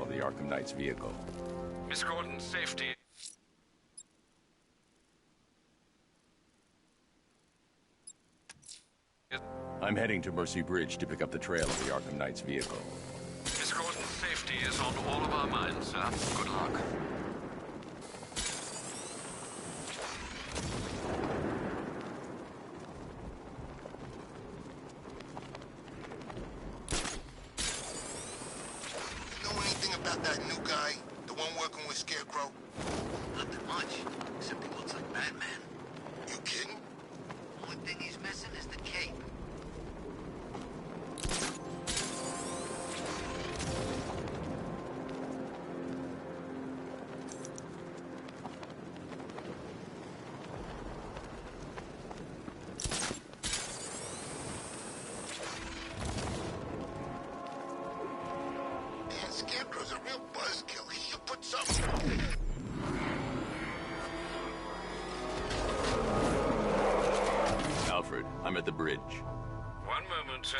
of the Arkham Knight's vehicle. Miss Gordon's safety. I'm heading to Mercy Bridge to pick up the trail of the Arkham Knight's vehicle. Miss Gordon's safety is on all of our minds, sir. Good luck. Know anything about that new guy? The one working with Scarecrow? Nothing much, except he looks like Batman. You kidding? Only thing he's missing is the cape. Man, Scarecrow's a real buzzkill. He should put something... Alfred, I'm at the bridge. One moment, sir.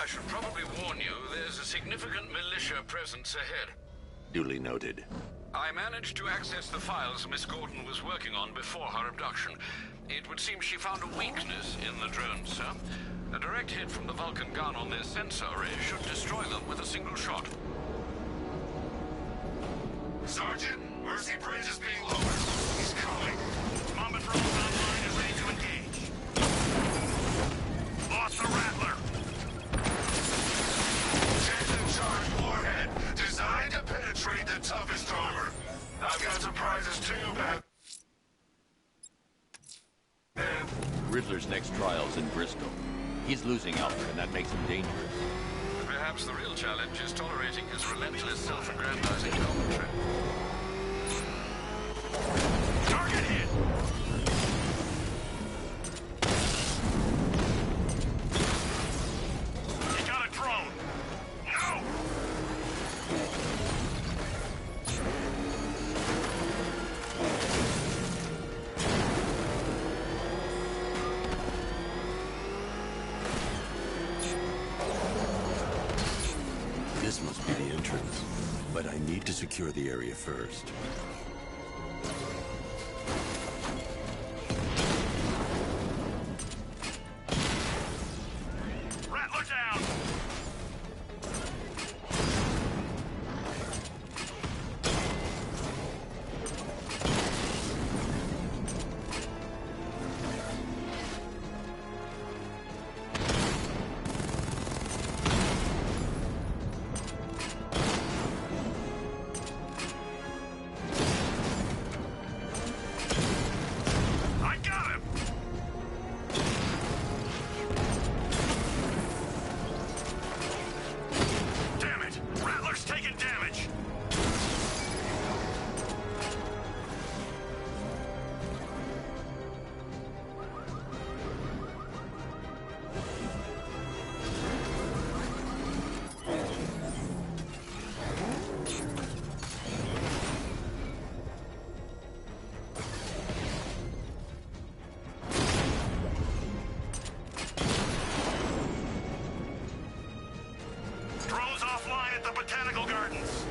I should probably warn you, there's a significant militia presence ahead. Duly noted. I managed to access the files Miss Gordon was working on before her abduction. It would seem she found a weakness in the drones, sir. A direct hit from the Vulcan gun on their sensor array should destroy them with a single shot. Sergeant, Mercy Bridge is being lowered. He's coming. Bomb patrol is online and ready to engage. Lost the Rattler. Jason charge warhead, designed to penetrate the toughest armor. I've got surprises too, Bat. Riddler's next trial's in Bristol. He's losing Alfred, and that makes him dangerous. Perhaps the real challenge is tolerating his relentless self-aggrandizing geometry. Target hit. He got a drone. No! This must be the entrance. But I need to secure the area first. Rattler down. I got him. Damn it! Rattler's taking damage! Drones offline at the Botanical Gardens.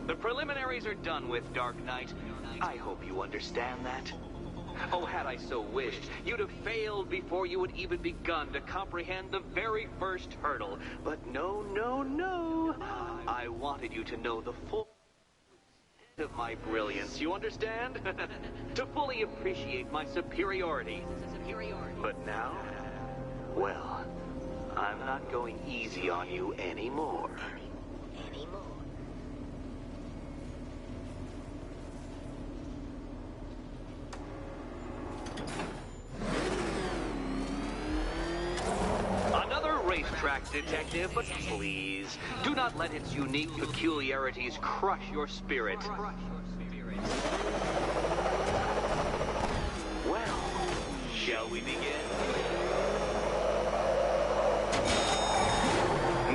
The preliminaries are done with, Dark Knight. I hope you understand that. Oh, had I so wished, you'd have failed before you had even begun to comprehend the very first hurdle. But no, no, no. I wanted you to know the full of my brilliance, you understand? To fully appreciate my superiority. But now, well, I'm not going easy on you anymore. Another racetrack detective, but please, do not let its unique peculiarities crush your spirit. Well, shall we begin?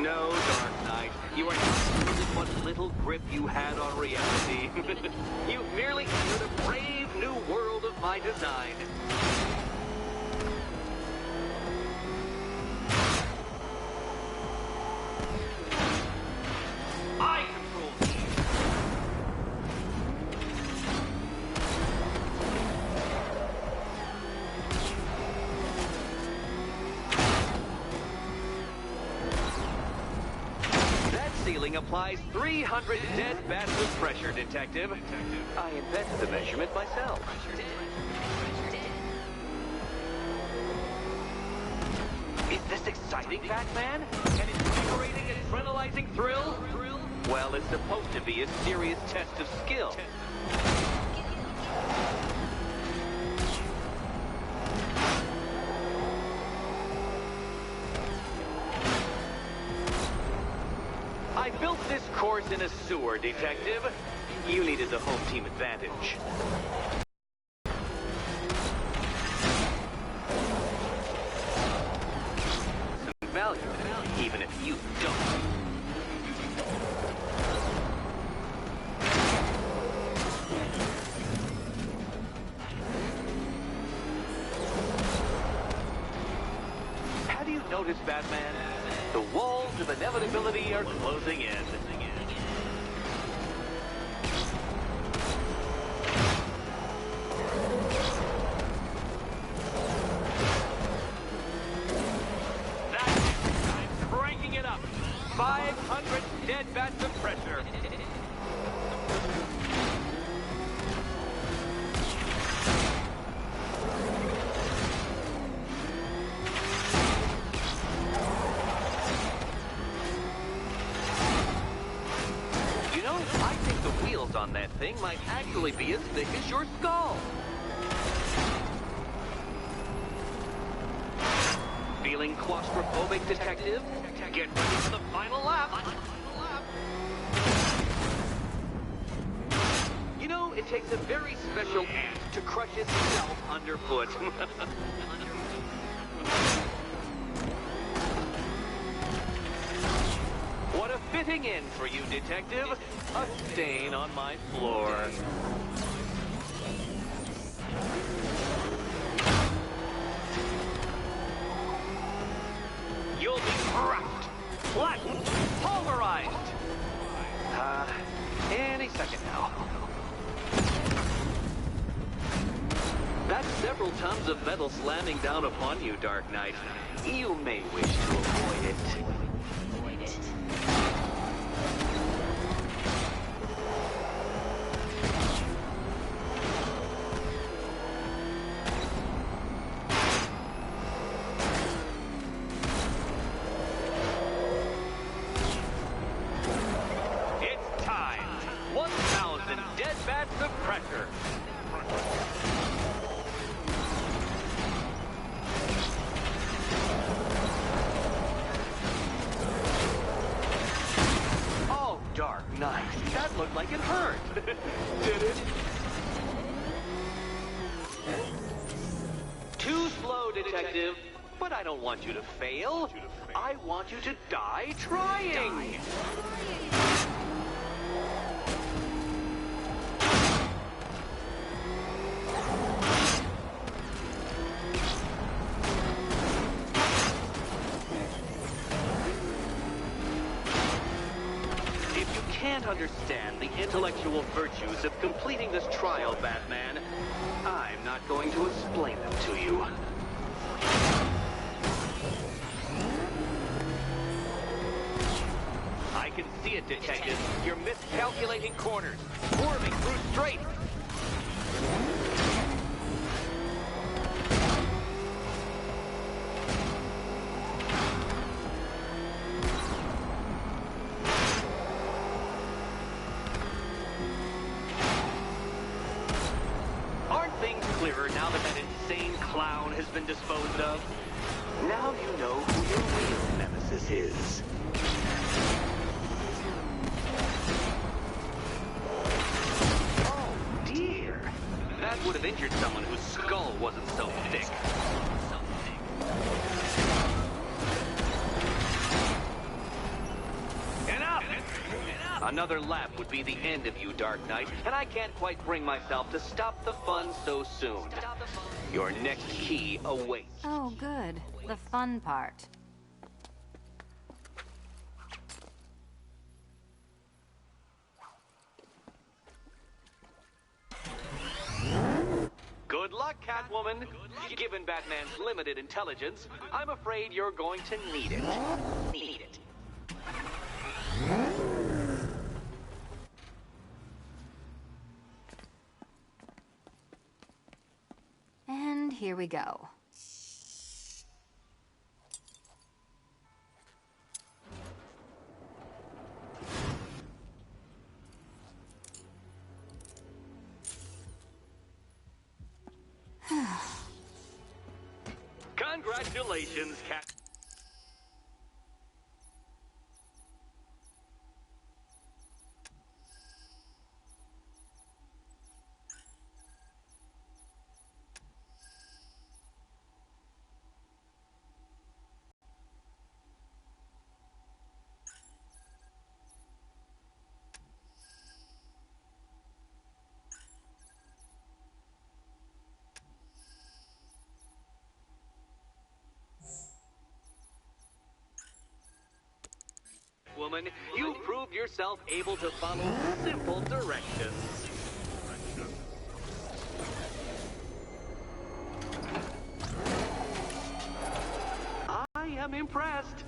No, Dark Knight, you are not losing what little grip you had on reality. You've merely entered a brave new world of my design. ceiling applies 300 dead bats of pressure, Detective. I invented the measurement myself. Is this exciting, Batman? An invigorating, adrenalizing thrill? Well, it's supposed to be a serious test of skill. I built this course in a sewer, Detective. You needed the home team advantage. Some value, even if you don't. Have you noticed, Batman? The walls of inevitability are closing in. That's it. I'm cranking it up. 500 dead bats of pressure. On that thing might actually be as thick as your skull. Feeling claustrophobic, Detective? Get ready for the final lap. You know, it takes a very special ant to crush itself underfoot. What a fitting end for you, Detective. A stain on my floor. You'll be crushed, flattened, pulverized. Any second now. That's several tons of metal slamming down upon you, Dark Knight. You may wish to avoid it. It's time. 1,000 dead bats of pressure. Dark Knight. That looked like it hurt. Did it? Too slow, Detective. But I don't want you to fail. I want you to die trying. Can't understand the intellectual virtues of completing this trial, Batman. I'm not going to explain them to you. I can see it, Detective. You're miscalculating corners, swerving through straights. Clearer now that insane clown has been disposed of. Now you know who your real nemesis is. Oh, dear. That would have injured someone whose skull wasn't so thick. Enough! Another lap would be the end of you, Dark Knight, and I can't quite bring myself to stop the fun so soon. Your next key awaits. Oh, good. The fun part. Good luck, Catwoman. Given Batman's limited intelligence, I'm afraid you're going to need it. Need it. here we go. Congratulations, Cap. Woman, you proved yourself able to follow simple directions. I am impressed.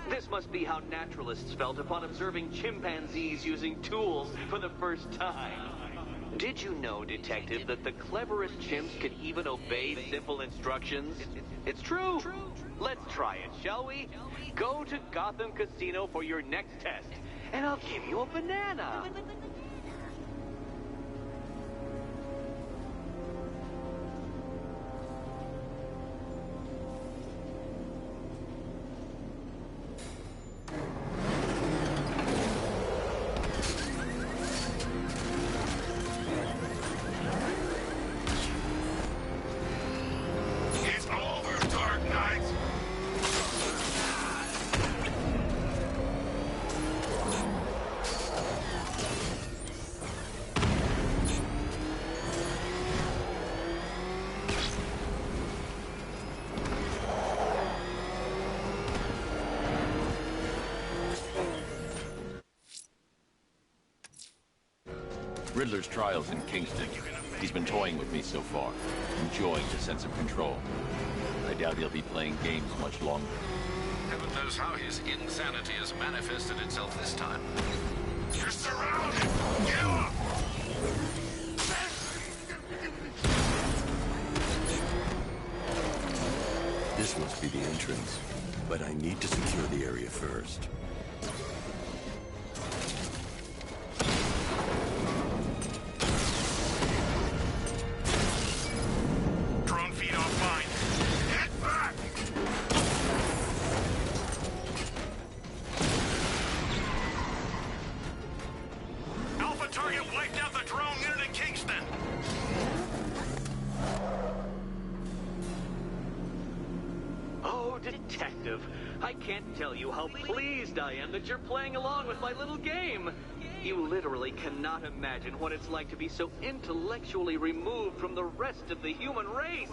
This must be how naturalists felt upon observing chimpanzees using tools for the first time. Did you know, Detective, that the cleverest chimps can even obey simple instructions? It's true. Let's try it, shall we? Go to Gotham Casino for your next test, and I'll give you a banana. It's over, Dark Knight! Riddler's trial's in Kingston. He's been toying with me so far, enjoying the sense of control. I doubt he'll be playing games much longer. Heaven knows how his insanity has manifested itself this time. You're surrounded! Get up! This must be the entrance, but I need to secure the area first. Drone feed offline. Get back! Alpha target wiped out the drone unit in Kingston. Oh, Detective, I can't tell you how pleased I am that you're playing along with my little game. You literally cannot imagine what it's like to be so intellectually removed from the rest of the human race.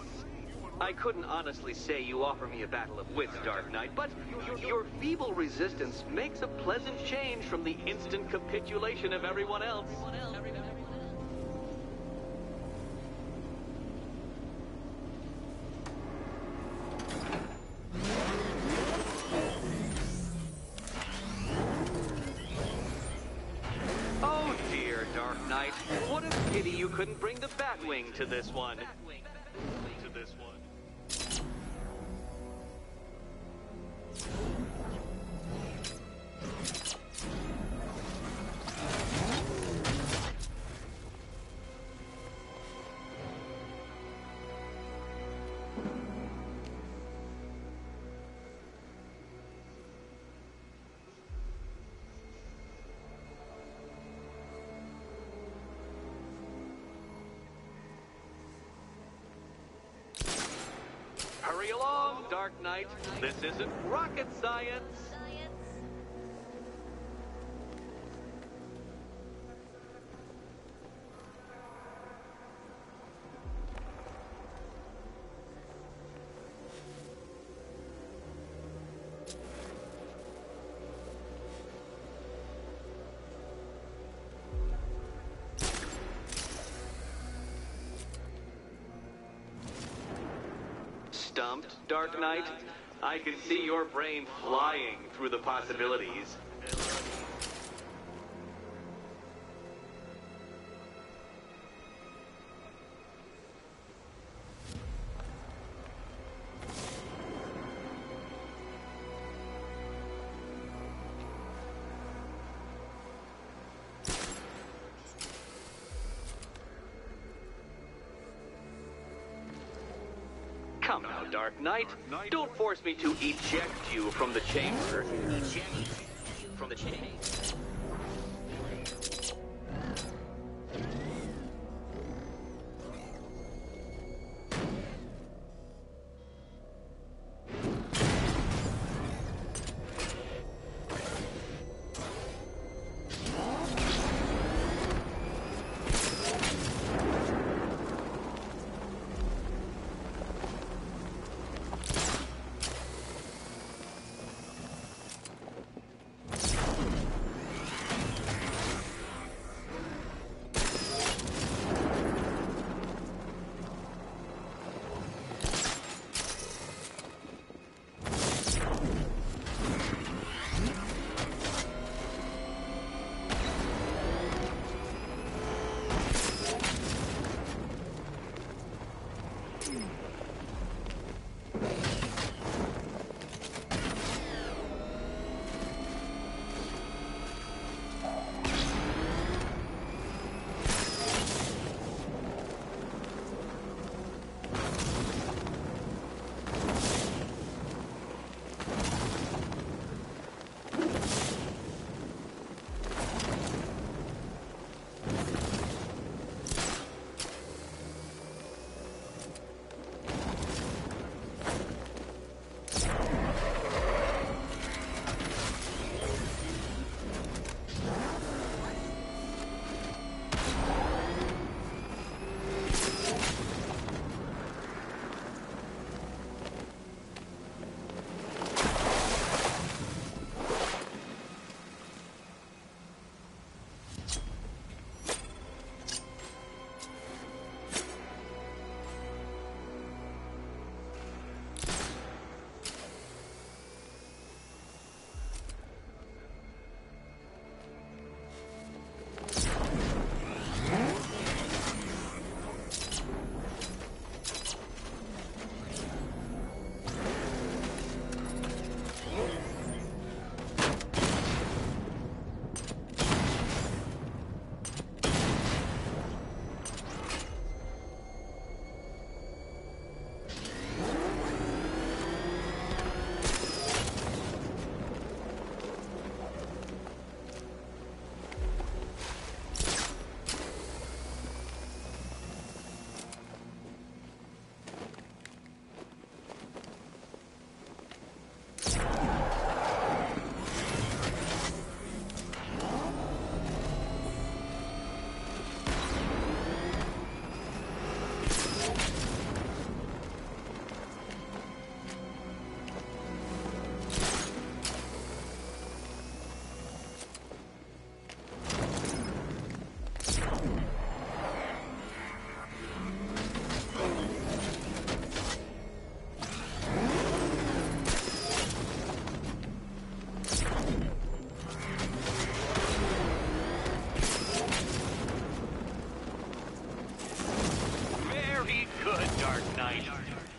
I couldn't honestly say you offer me a battle of wits, Dark Knight, but your feeble resistance makes a pleasant change from the instant capitulation of everyone else. Oh dear, Dark Knight. What a pity you couldn't bring the Batwing to this one. Hurry along, Dark Knight. This isn't rocket science. Stumped, Dark Knight? I can see your brain flying through the possibilities. Come now, Dark Knight. Don't force me to eject you from the chamber. Eject you from the chamber.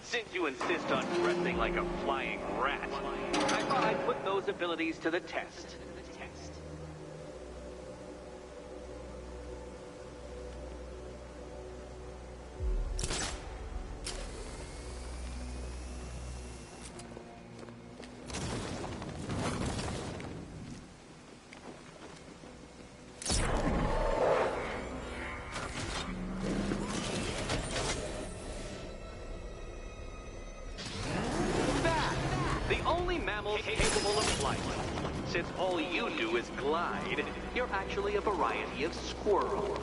Since you insist on dressing like a flying rat, I thought I'd put those abilities to the test. Capable of flight. Since all you do is glide, you're actually a variety of squirrel.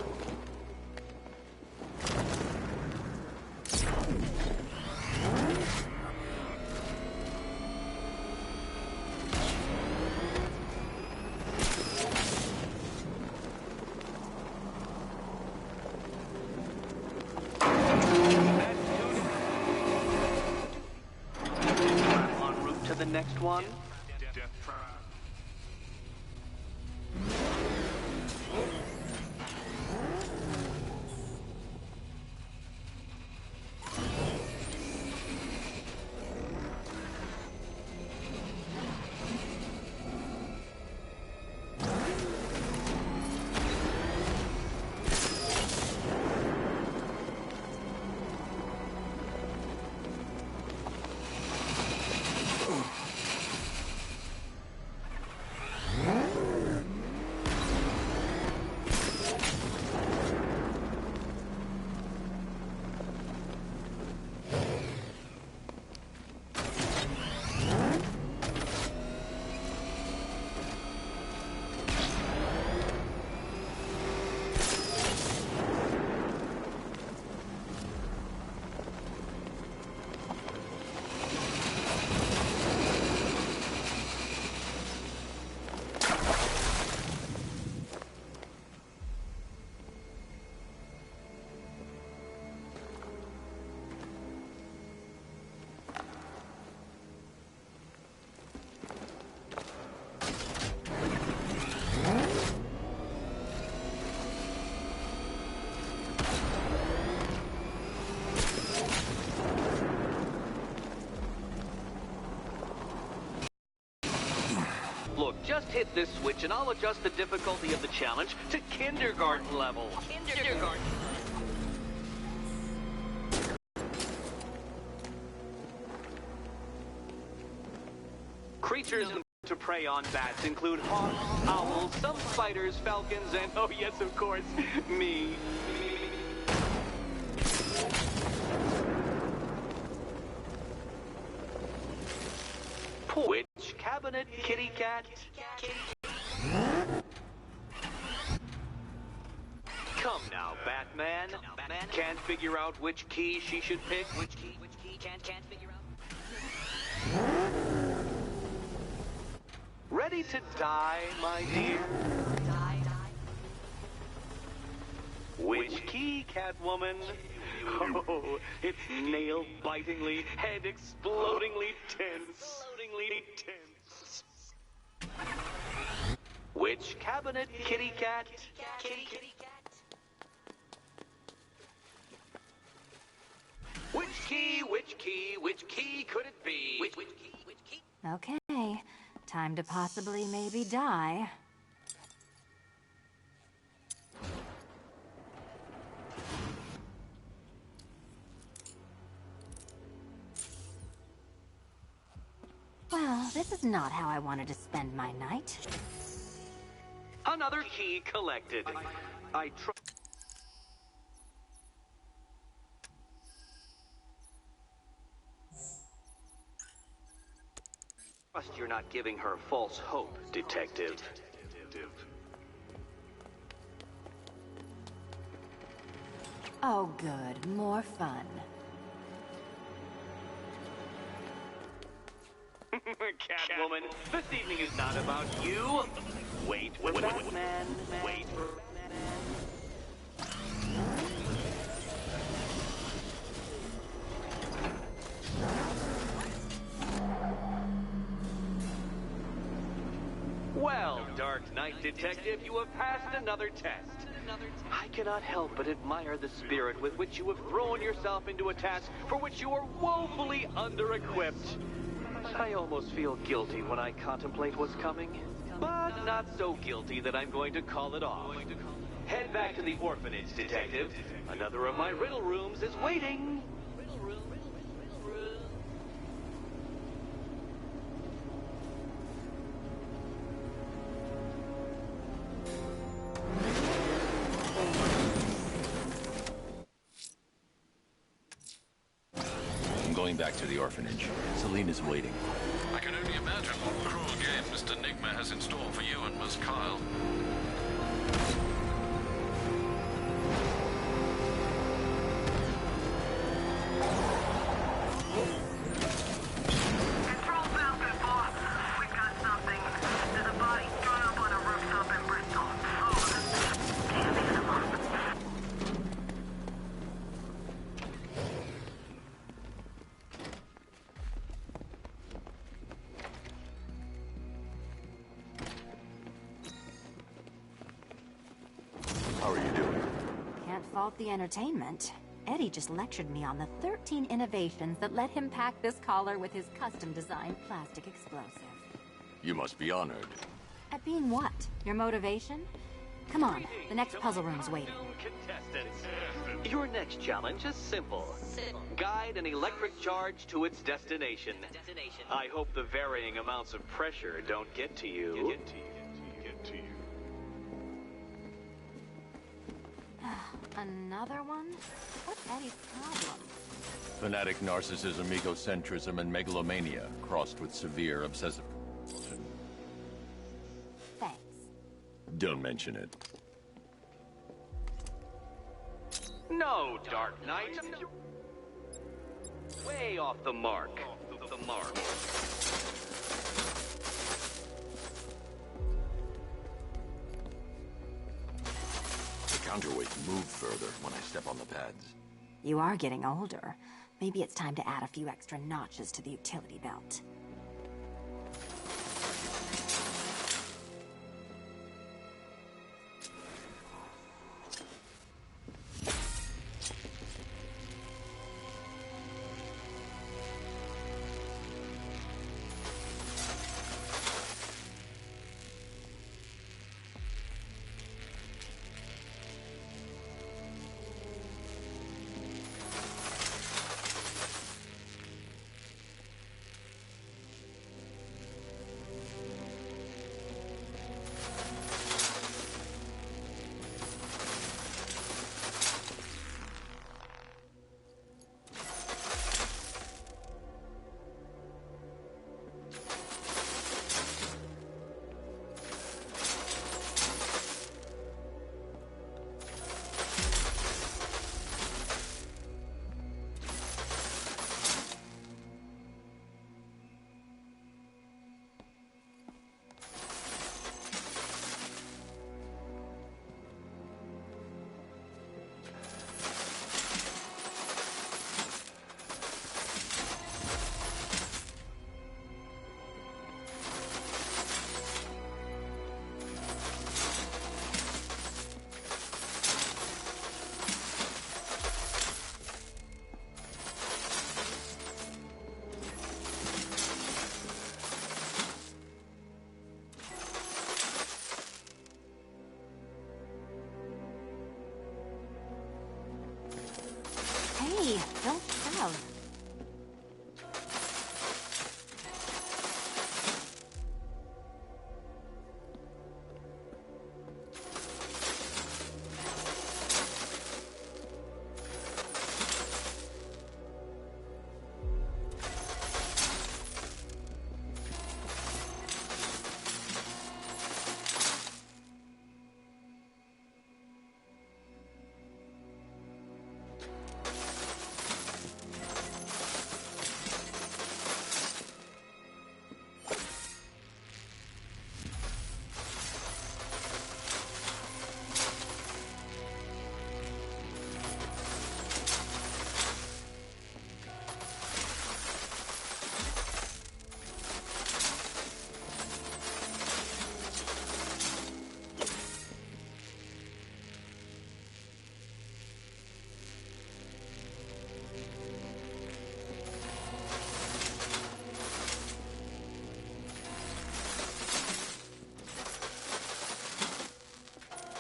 En route to the next one. just hit this switch and I'll adjust the difficulty of the challenge to kindergarten level. Kindergarten. Creatures to prey on bats include hawks, owls, some spiders, falcons, and oh yes, of course, me. Which cabinet, kitty cat? Come now, Batman. Can't figure out which key she should pick. Which key can't figure out? Ready to die, my dear? Which key, Catwoman? Oh, it's nail-bitingly, head-explodingly tense. Which cabinet, kitty cat? Which key could it be? Which key? Okay, time to possibly maybe die. Well, this is not how I wanted to spend my night. Another key collected. I trust you're not giving her false hope, Detective. Oh, good. More fun. Catwoman, this evening is not about you. Wait for Batman. Wait for Well, Dark Knight Detective, you have passed another test. I cannot help but admire the spirit with which you have thrown yourself into a task for which you are woefully under-equipped. I almost feel guilty when I contemplate what's coming, but not so guilty that I'm going to call it off. Head back to the orphanage, Detective. Another of my riddle rooms is waiting. Back to the orphanage. Celine is waiting. I can only imagine what cruel game Mr. Nigma has in store for you and Miss Kyle. Control Falcon, boss. We've got something. There's a body strung up on a rooftop in Bristol. Oh, can't pick them up. How are you doing? Can't fault the entertainment. Eddie just lectured me on the 13 innovations that let him pack this collar with his custom-designed plastic explosive. You must be honored. At being what? Your motivation? Come on, the next puzzle room is waiting. Contestants, your next challenge is simple. Guide an electric charge to its destination. I hope the varying amounts of pressure don't get to you. Another one? What's Eddie's problem? Fanatic narcissism, egocentrism, and megalomania, crossed with severe obsessive... Thanks. Don't mention it. No, Dark Knight. Way off the mark. The counterweight move further when I step on the pads. You are getting older. Maybe it's time to add a few extra notches to the utility belt. don't shove.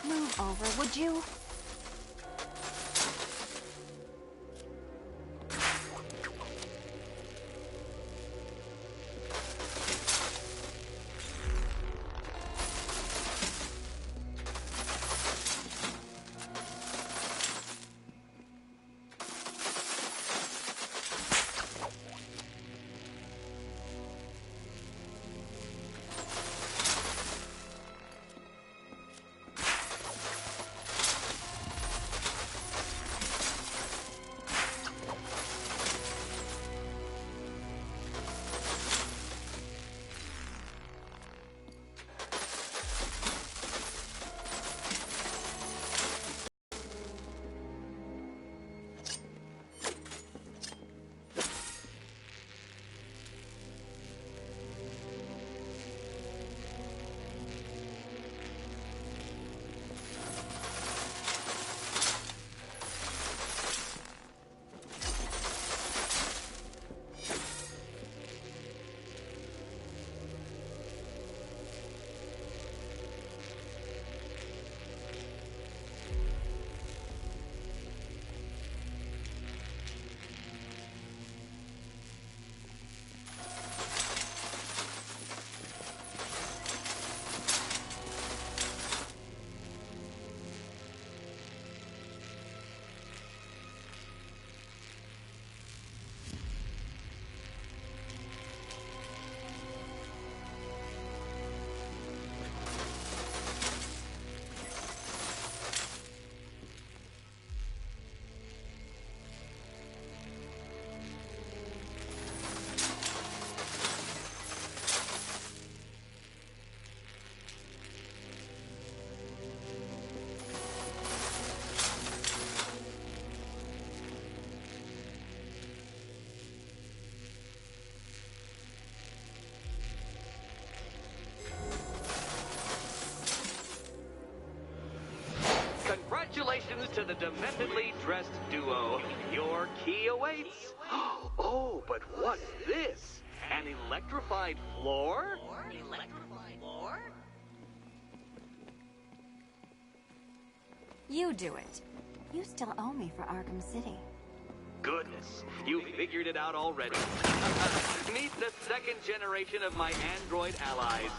Move over, would you? Congratulations to the dementedly dressed duo. Your key awaits. Oh, but what's this? An electrified floor? Electrified floor? You do it. You still owe me for Arkham City. Goodness, you figured it out already. Meet the second generation of my android allies.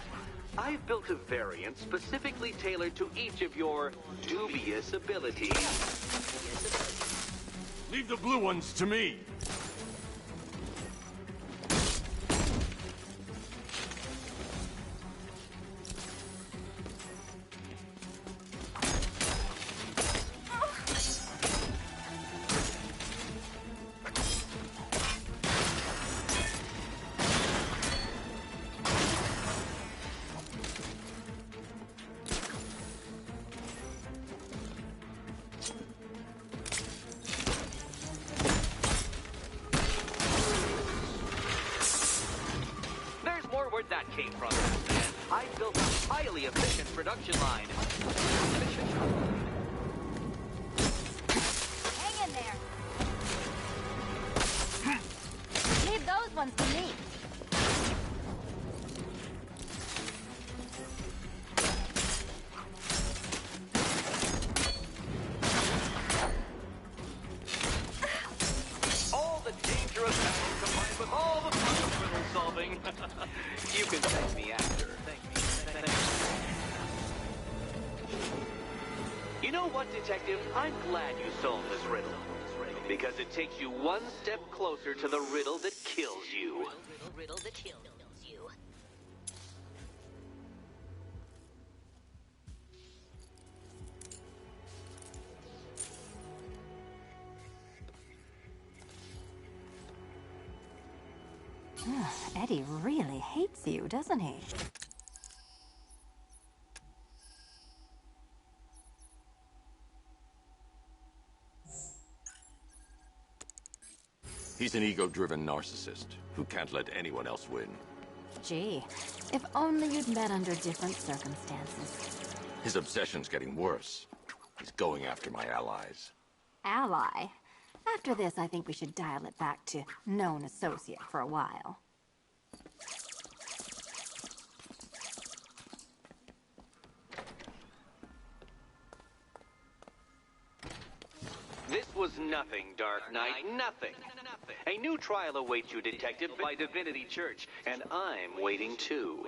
I've built a variant specifically tailored to each of your dubious abilities. Leave the blue ones to me. That came from. I built a highly efficient production line. Hang in there. Leave those ones to me. solving. You can thank me after. You know what, Detective? I'm glad you solved this riddle. Because it takes you one step closer to the riddle that kills you. Riddle that kills you. Eddie really hates you, doesn't he? He's an ego-driven narcissist who can't let anyone else win. Gee, if only you'd met under different circumstances. His obsession's getting worse. He's going after my allies. Ally? After this, I think we should dial it back to known associate for a while. This was nothing, Dark Knight, nothing. A new trial awaits you, Detective, by Divinity Church, and I'm waiting too.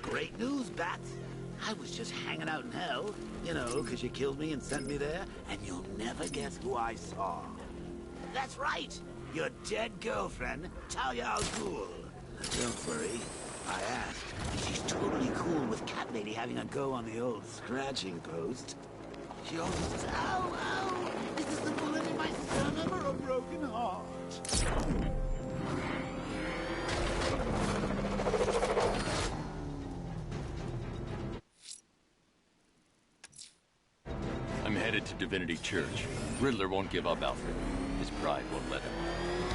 Great news, Bats. I was just hanging out in hell, you know, because you killed me and sent me there, and you'll never guess who I saw. That's right, your dead girlfriend, Talia al Ghul. Don't worry, I asked, and she's totally cool with Cat Lady having a go on the old scratching post. She always says, ow, ow, is this the bullet in my sternum or a broken heart? I'm headed to Divinity Church. Riddler won't give up Alfred. His pride won't let him.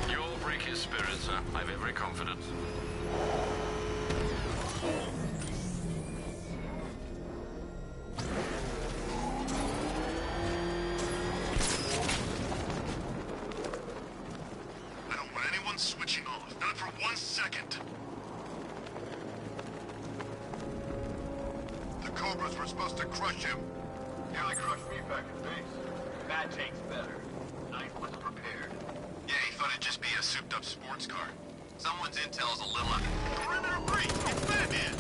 You'll break his spirit, sir. I've every confidence. I don't want anyone switching off. Not for 1 second. The Cobras were supposed to crush him. Nearly crushed me back in base. That tank's better. Knight was prepared. Yeah, he thought it'd just be a souped-up sports car. Someone's intel's a little under... Perimeter breach! It's Batman!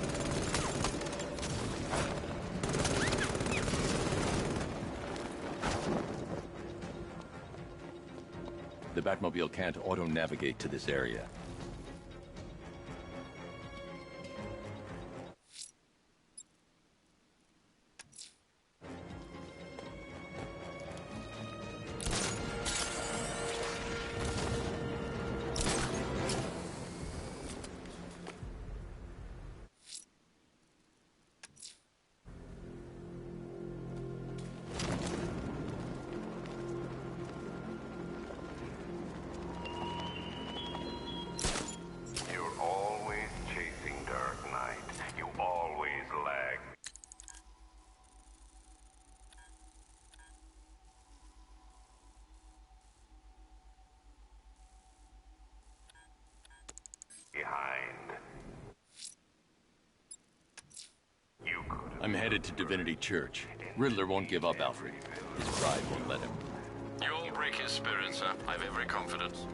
The Batmobile can't auto-navigate to this area. I'm headed to Divinity Church. Riddler won't give up Alfred. His pride won't let him. You'll break his spirit, sir. I've every confidence.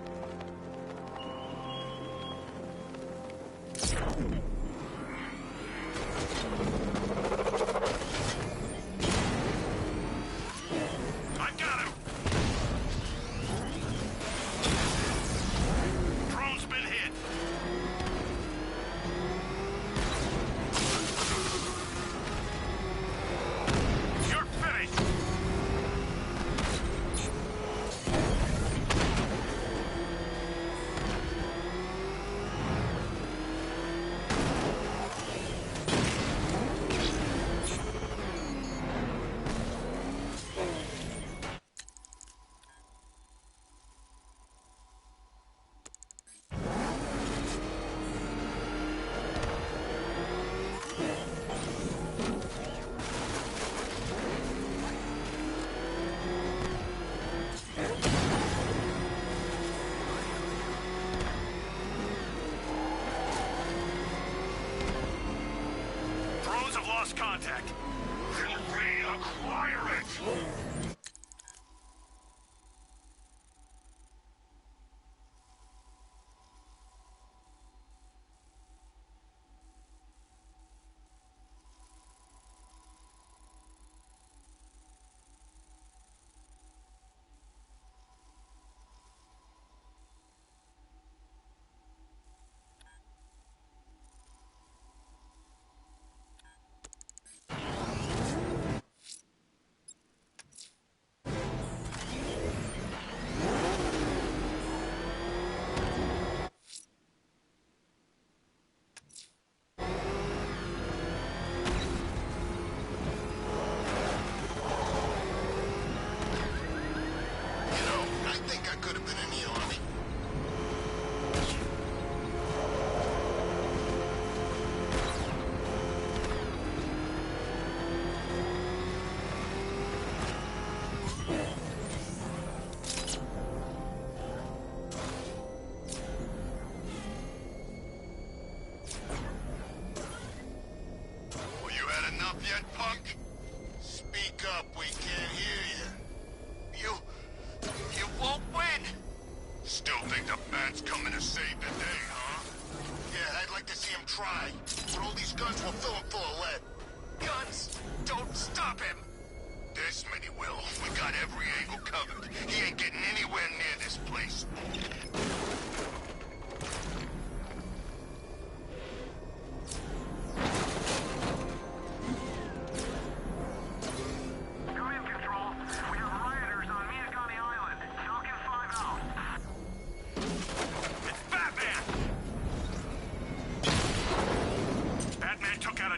I got him! Drone's been hit. You're finished! lost contact. Then reacquire it! Yet, punk? Speak up, we can't hear you. You won't win! Still think the bat's coming to save the day, huh? Yeah, I'd like to see him try. But all these guns will fill him full of lead. Guns! Don't stop him! This many will. We got every angle covered. He ain't getting anywhere near this place.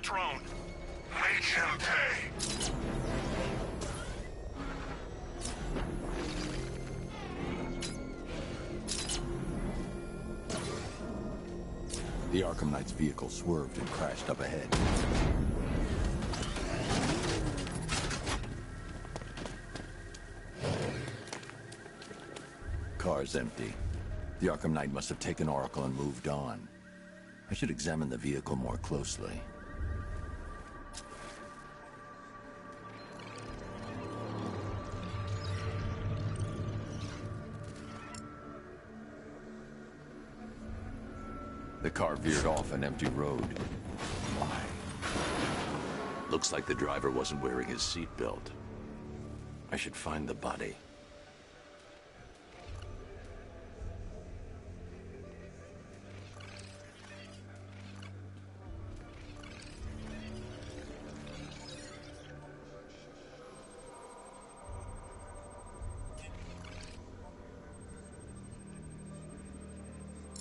Drone. Make him pay. The Arkham Knight's vehicle swerved and crashed up ahead. Car's empty. The Arkham Knight must have taken Oracle and moved on. I should examine the vehicle more closely. The car veered off an empty road. Why? Looks like the driver wasn't wearing his seatbelt. I should find the body.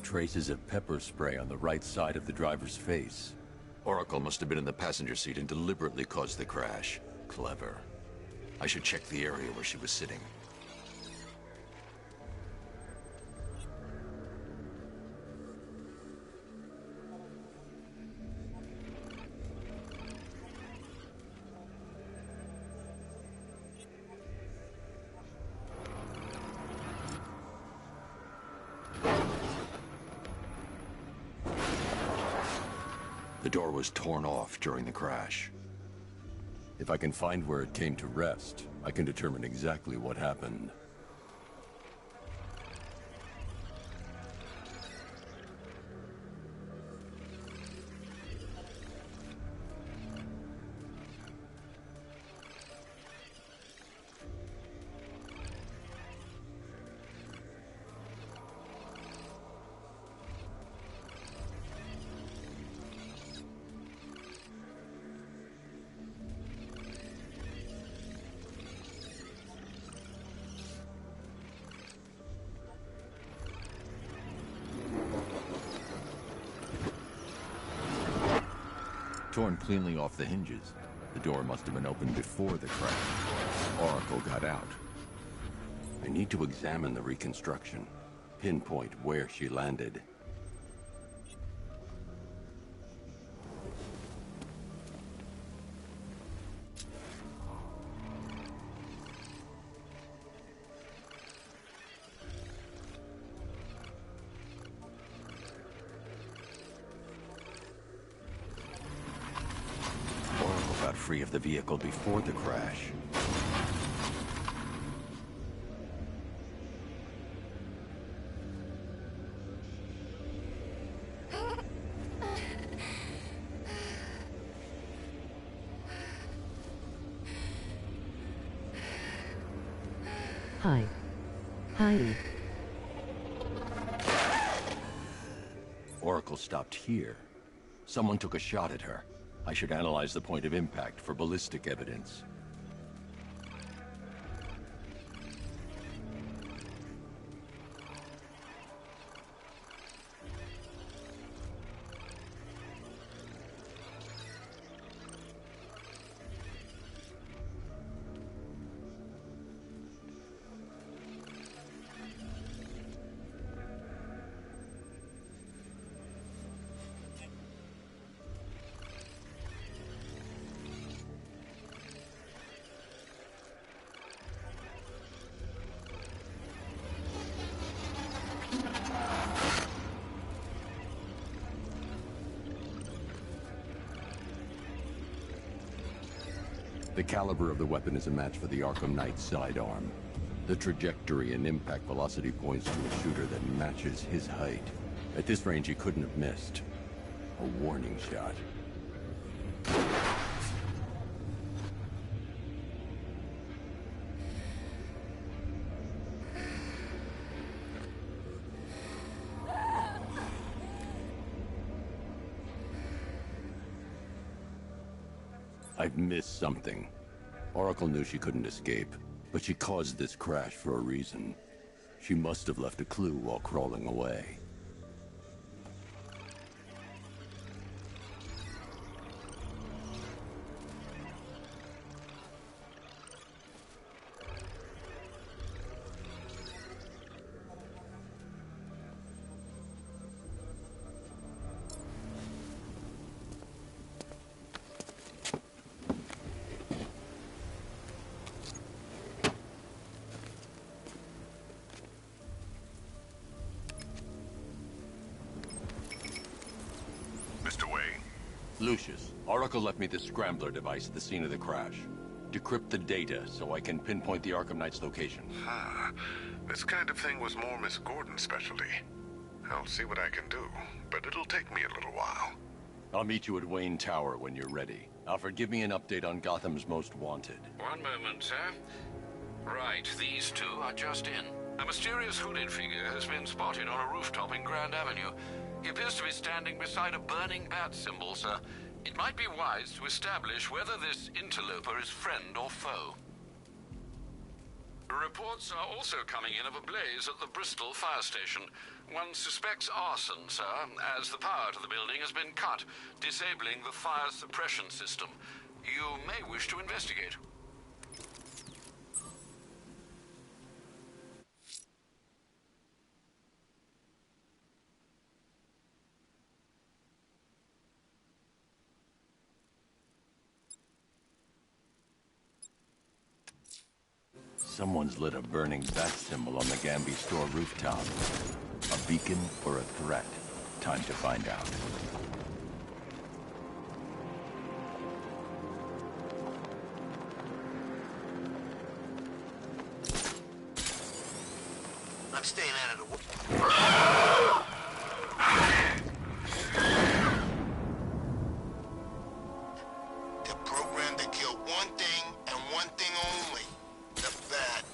Traces of pepper spray on the right side of the driver's face. Oracle must have been in the passenger seat and deliberately caused the crash. Clever. I should check the area where she was sitting. The door was torn off during the crash. If I can find where it came to rest, I can determine exactly what happened. Torn cleanly off the hinges. The door must have been opened before the crash. Oracle got out. I need to examine the reconstruction. Pinpoint where she landed. Oracle free of the vehicle before the crash. Hi. Oracle stopped here. Someone took a shot at her. I should analyze the point of impact for ballistic evidence. The caliber of the weapon is a match for the Arkham Knight's sidearm. The trajectory and impact velocity points to a shooter that matches his height. At this range, he couldn't have missed. A warning shot. I've missed something. Oracle knew she couldn't escape, but she caused this crash for a reason. She must have left a clue while crawling away. Lucius, Oracle left me the Scrambler device at the scene of the crash. Decrypt the data so I can pinpoint the Arkham Knight's location. This kind of thing was more Miss Gordon's specialty. I'll see what I can do, but it'll take me a little while. I'll meet you at Wayne Tower when you're ready. Alfred, give me an update on Gotham's Most Wanted. One moment, sir. Right, these two are just in. A mysterious hooded figure has been spotted on a rooftop in Grand Avenue. He appears to be standing beside a burning bat symbol, sir. It might be wise to establish whether this interloper is friend or foe. Reports are also coming in of a blaze at the Bristol fire station. One suspects arson, sir, as the power to the building has been cut, disabling the fire suppression system. You may wish to investigate. Someone's lit a burning bat symbol on the Gambi store rooftop. A beacon or a threat? Time to find out. I'm staying out of the way. They're programmed to kill one thing and one thing only. The bat.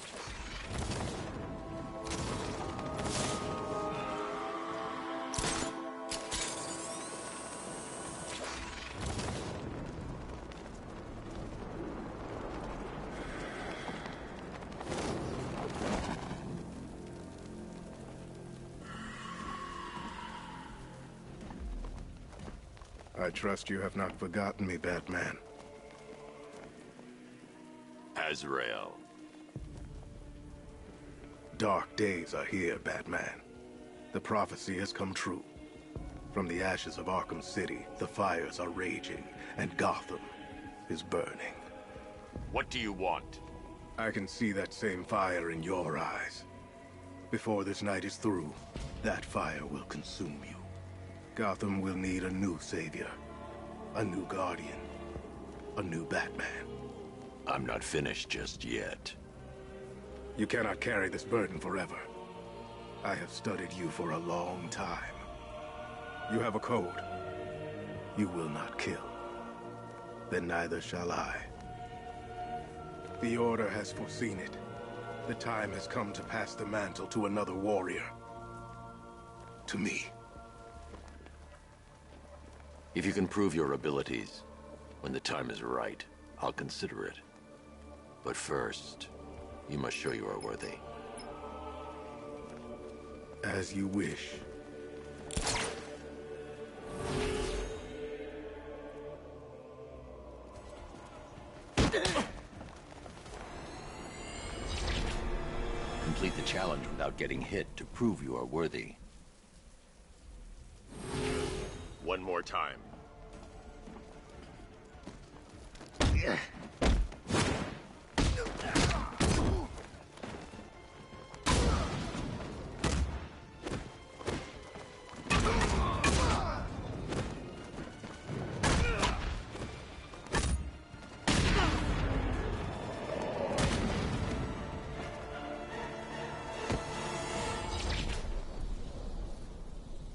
I trust you have not forgotten me, Batman. Azrael. Dark days are here, Batman. The prophecy has come true. From the ashes of Arkham City, the fires are raging, and Gotham is burning. What do you want? I can see that same fire in your eyes. Before this night is through, that fire will consume you. Gotham will need a new savior, a new guardian. a new Batman. I'm not finished just yet. You cannot carry this burden forever. I have studied you for a long time. You have a code. You will not kill. Then neither shall I. The Order has foreseen it. The time has come to pass the mantle to another warrior. To me. If you can prove your abilities, when the time is right, I'll consider it. But first, you must show you are worthy. As you wish. Complete the challenge without getting hit to prove you are worthy. One more time.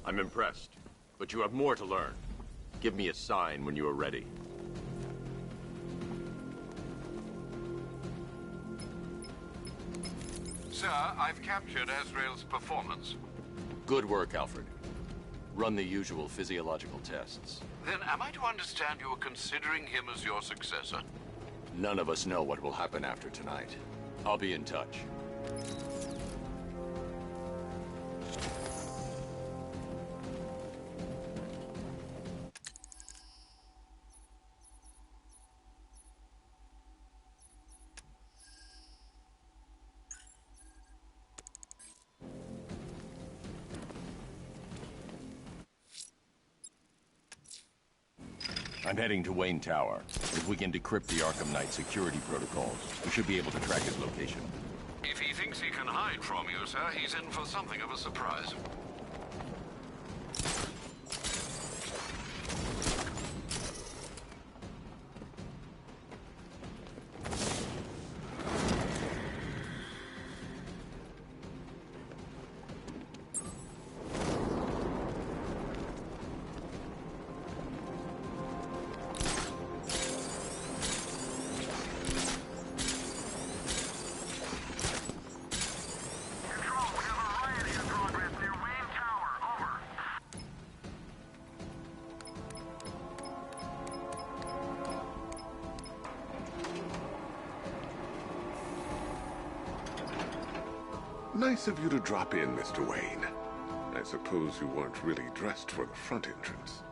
I'm impressed, but you have more to learn. Give me a sign when you are ready. Sir, I've captured Azrael's performance. Good work, Alfred. Run the usual physiological tests. Then am I to understand you are considering him as your successor? None of us know what will happen after tonight. I'll be in touch. I'm heading to Wayne Tower. If we can decrypt the Arkham Knight security protocols, we should be able to track his location. If he thinks he can hide from you, sir, he's in for something of a surprise. Nice of you to drop in, Mr. Wayne. I suppose you weren't really dressed for the front entrance.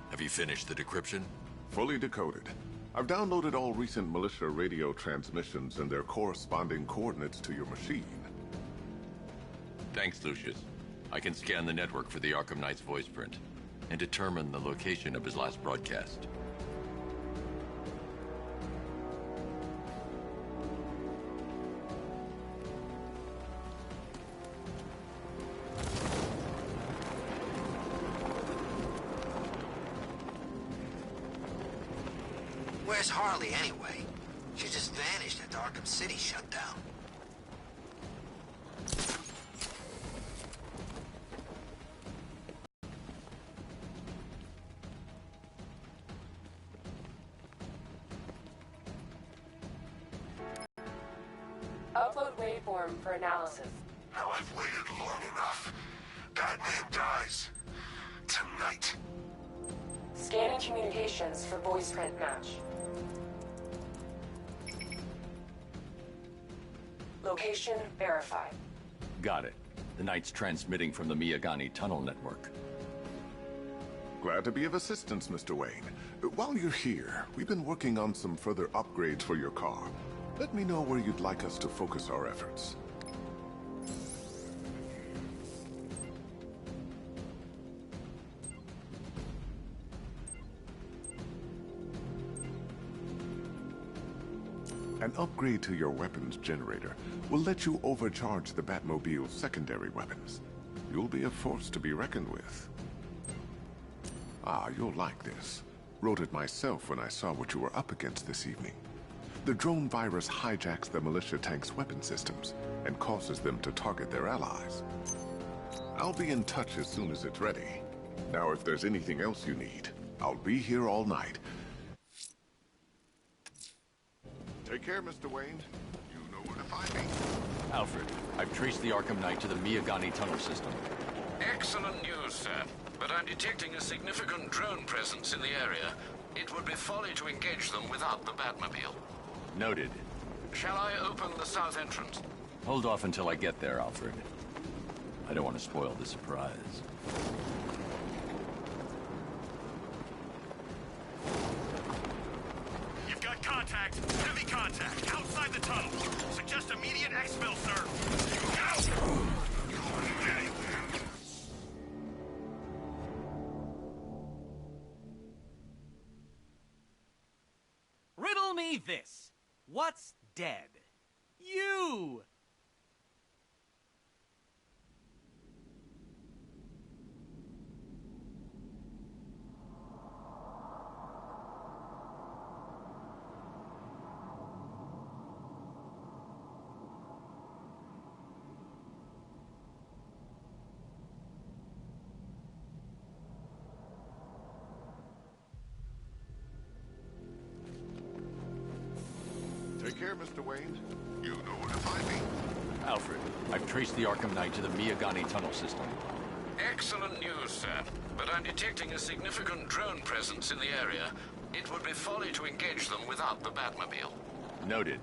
Have you finished the decryption? Fully decoded. I've downloaded all recent militia radio transmissions and their corresponding coordinates to your machine. Thanks, Lucius. I can scan the network for the Arkham Knight's voice print and determine the location of his last broadcast. Where's Harley, anyway? She just vanished after Arkham City shut down. Upload waveform for analysis. Now I've waited long enough. Batman dies. Tonight. Scanning communications for voice print match. Location verified. Got it. The Knight's transmitting from the Miyagani tunnel network. Glad to be of assistance, Mr. Wayne. While you're here, we've been working on some further upgrades for your car. Let me know where you'd like us to focus our efforts. An upgrade to your weapons generator will let you overcharge the Batmobile's secondary weapons. You'll be a force to be reckoned with. Ah, you'll like this. Wrote it myself when I saw what you were up against this evening. The drone virus hijacks the militia tank's weapon systems and causes them to target their allies. I'll be in touch as soon as it's ready. Now, if there's anything else you need, I'll be here all night. Take care, Mr. Wayne. You know where to find me. Alfred, I've traced the Arkham Knight to the Miyagani tunnel system. Excellent news, sir. But I'm detecting a significant drone presence in the area. It would be folly to engage them without the Batmobile. Noted. Shall I open the south entrance? Hold off until I get there, Alfred. I don't want to spoil the surprise. You've got contact. Heavy contact. Outside the tunnel. Suggest immediate exfil, sir. Riddle me this. What's dead? You! Take care, Mr. Wayne. You know where to find me. Alfred, I've traced the Arkham Knight to the Miyagani tunnel system. Excellent news, sir. But I'm detecting a significant drone presence in the area. It would be folly to engage them without the Batmobile. Noted.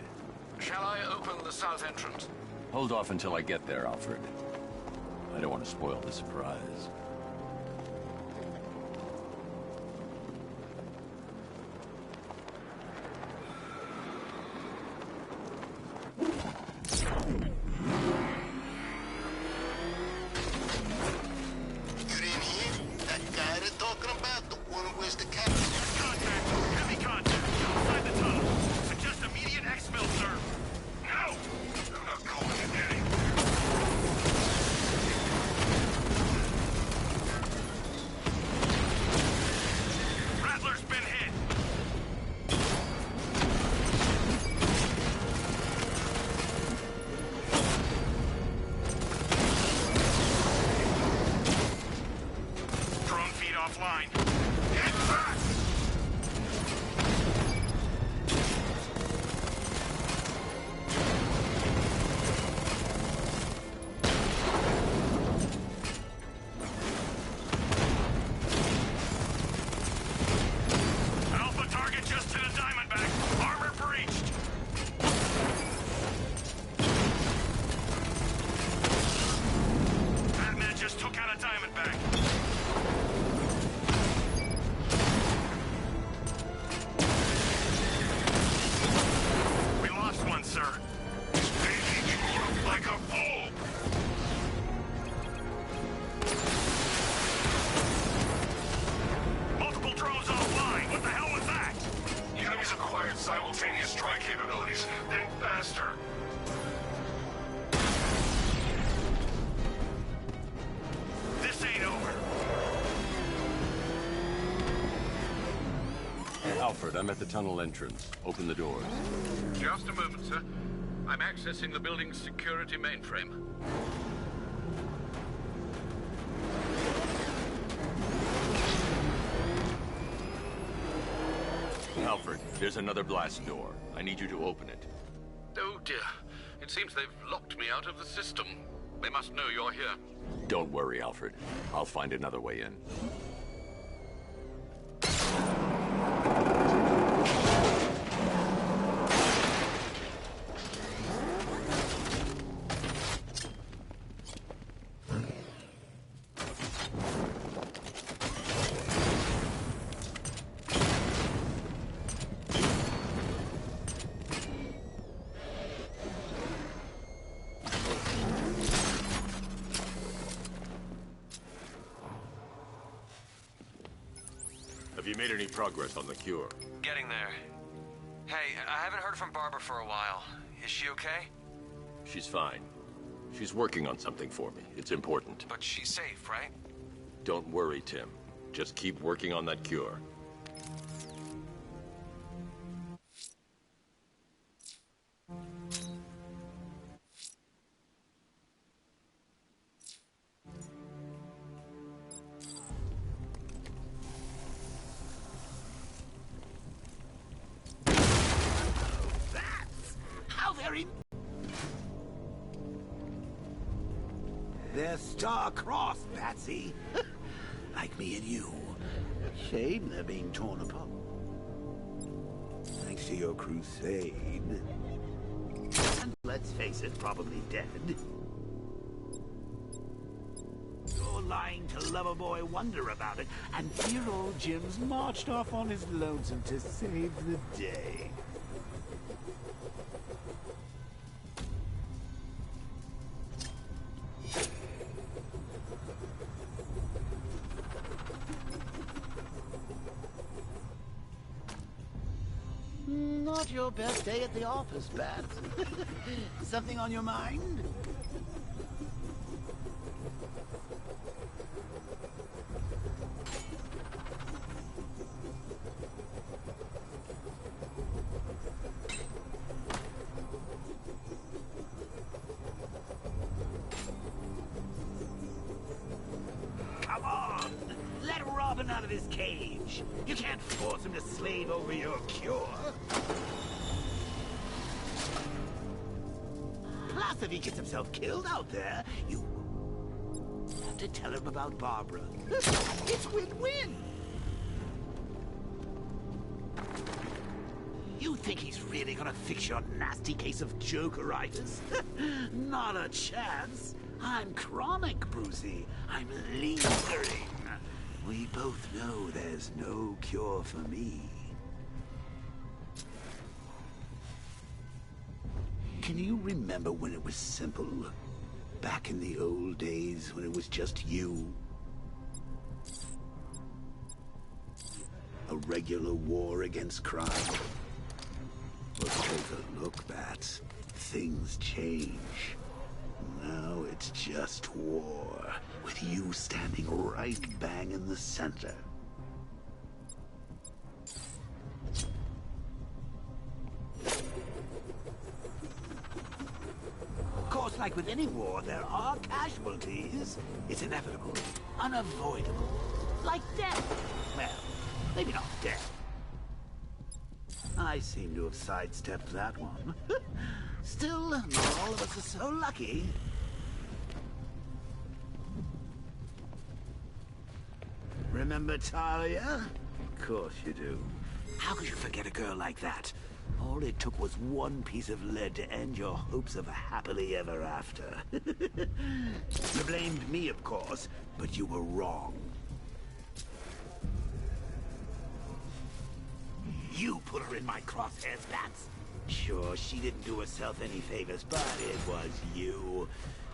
Shall I open the south entrance? Hold off until I get there, Alfred. I don't want to spoil the surprise. Simultaneous strike capabilities. Think faster. This ain't over. Alfred, I'm at the tunnel entrance. Open the doors. Just a moment, sir. I'm accessing the building's security mainframe. Alfred, there's another blast door. I need you to open it. Oh dear. It seems they've locked me out of the system. They must know you're here. Don't worry, Alfred. I'll find another way in. Have you made any progress on the cure? Getting there. Hey, I haven't heard from Barbara for a while. Is she okay? She's fine. She's working on something for me. It's important. But she's safe, right? Don't worry, Tim. Just keep working on that cure. They're star-crossed, Patsy. Like me and you. Shame they're being torn apart. Thanks to your crusade. And let's face it, probably dead. You're lying to Loverboy Wonder about it, and dear old Jim's marched off on his lonesome to save the day. Not your best day at the office, Bat. Something on your mind? Come on! Let Robin out of his cage! You can't force him to slave over your cure! Plus, if he gets himself killed out there, you have to tell him about Barbara. It's win-win! You think he's really gonna fix your nasty case of Jokeritis? Not a chance! I'm chronic, Brucey. I'm lingering. We both know there's no cure for me. Can you remember when it was simple? Back in the old days when it was just you? A regular war against crime? Well, take a look, Bats. Things change. Now it's just war, with you standing right bang in the center. Of course, like with any war, there are casualties. It's inevitable, unavoidable. Like death. Well, maybe not death. I seem to have sidestepped that one. Still, not all of us are so lucky. Remember Talia? Of course you do. How could you forget a girl like that? All it took was one piece of lead to end your hopes of a happily ever after. You blamed me, of course, but you were wrong. You put her in my crosshairs, Bats. Sure, she didn't do herself any favors, but it was you.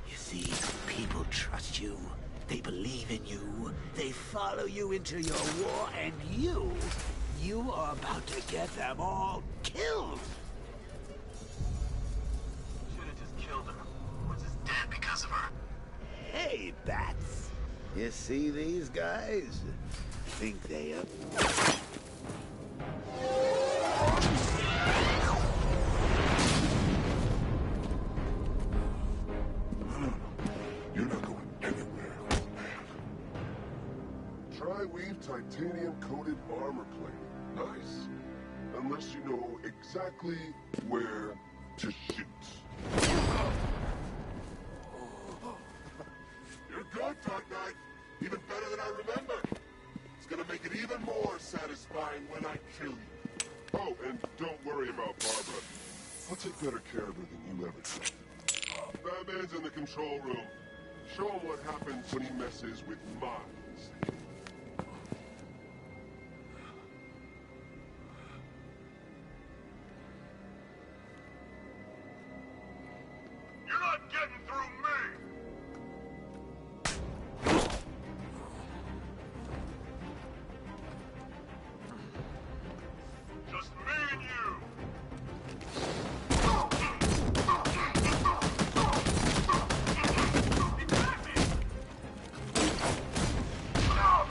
You see, people trust you. They believe in you. They follow you into your war, and you are about to get them all killed. Should have just killed her. Was just dead because of her. Hey, Bats. You see these guys? Think they have... You're not going anywhere, man. Tri-weave titanium-coated armor plate. Nice. Unless you know exactly where to shoot. You're good, Dark Knight. Even better than I remember. It's gonna make it even more satisfying when I kill you. Oh, and don't worry about Barbara. I'll take better care of her than you ever did. Batman's in the control room. Show him what happens when he messes with minds. You're not getting through me! Just me and you! No!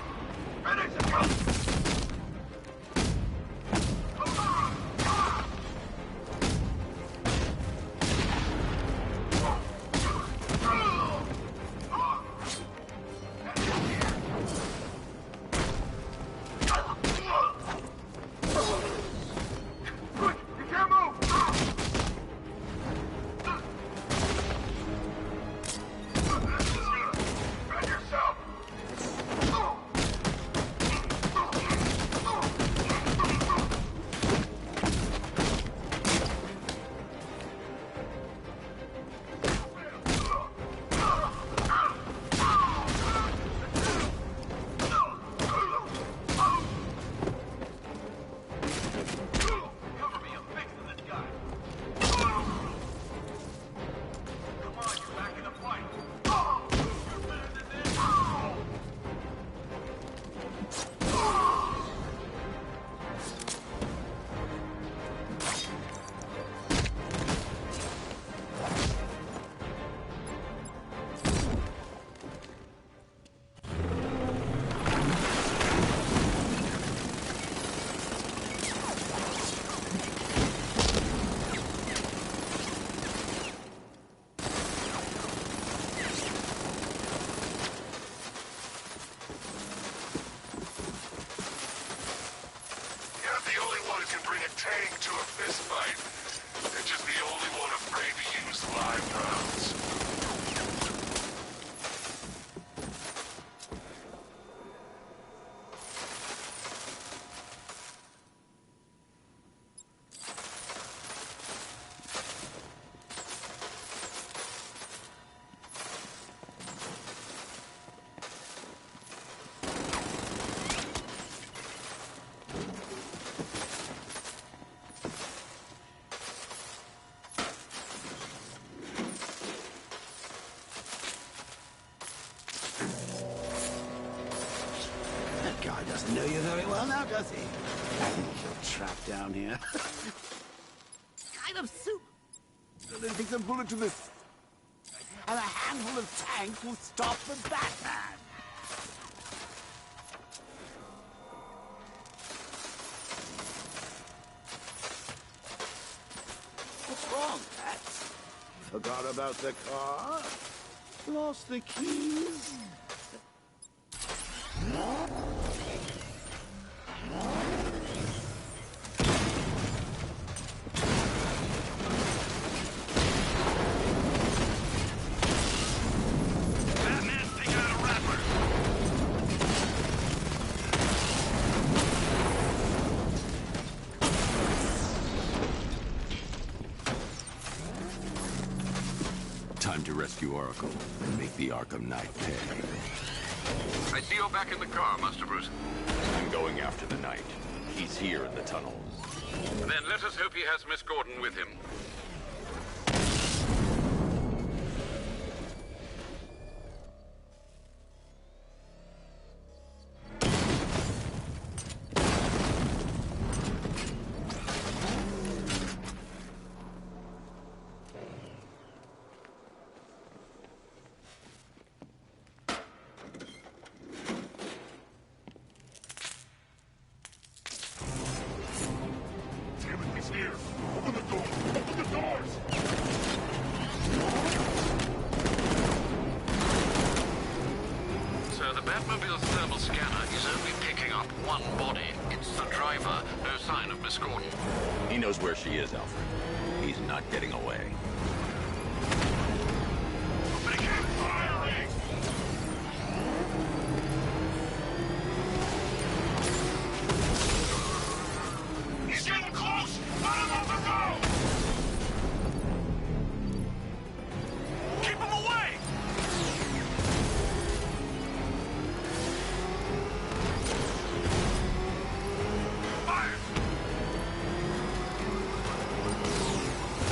Doesn't know you very well now, does he? You're trapped down here. Kind of soup. Then takes a bullet to the... And a handful of tanks will stop the Batman. What's wrong, Pat? Forgot about the car? Lost the keys? Time to rescue Oracle and make the Arkham Knight pay. I see you're back in the car, Master Bruce. I'm going after the Knight. He's here in the tunnels. Then let us hope he has Miss Gordon with him. He knows where she is, Alfred. He's not getting away. Begin firing! He's getting close! Let him on the go! Keep him away! Fire!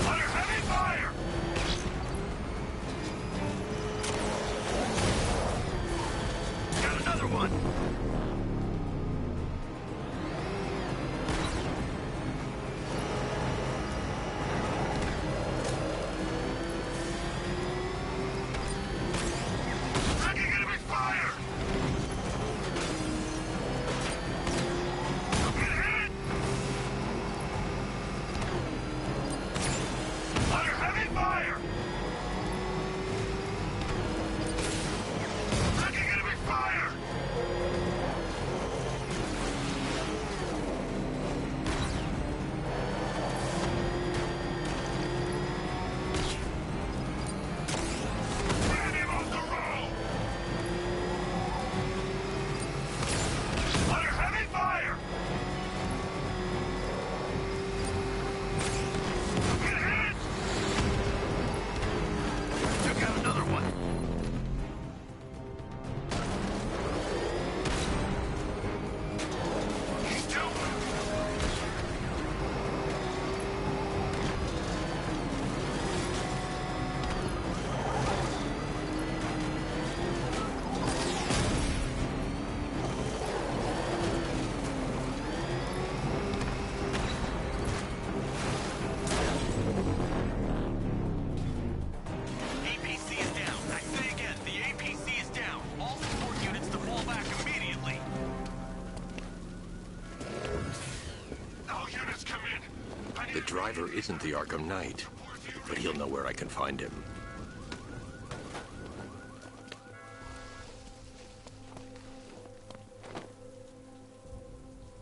Under heavy fire! Got another one! Tracking enemy fire! I'm getting hit! Under heavy fire! Tracking enemy fire! Ran him off the road! Under heavy fire! Get hit! Took out another one. He's down. APC is down. I say again, the APC is down. All support units to fall back immediately. All units come in. I need The driver isn't the Arkham Knight, but he'll know where I can find him.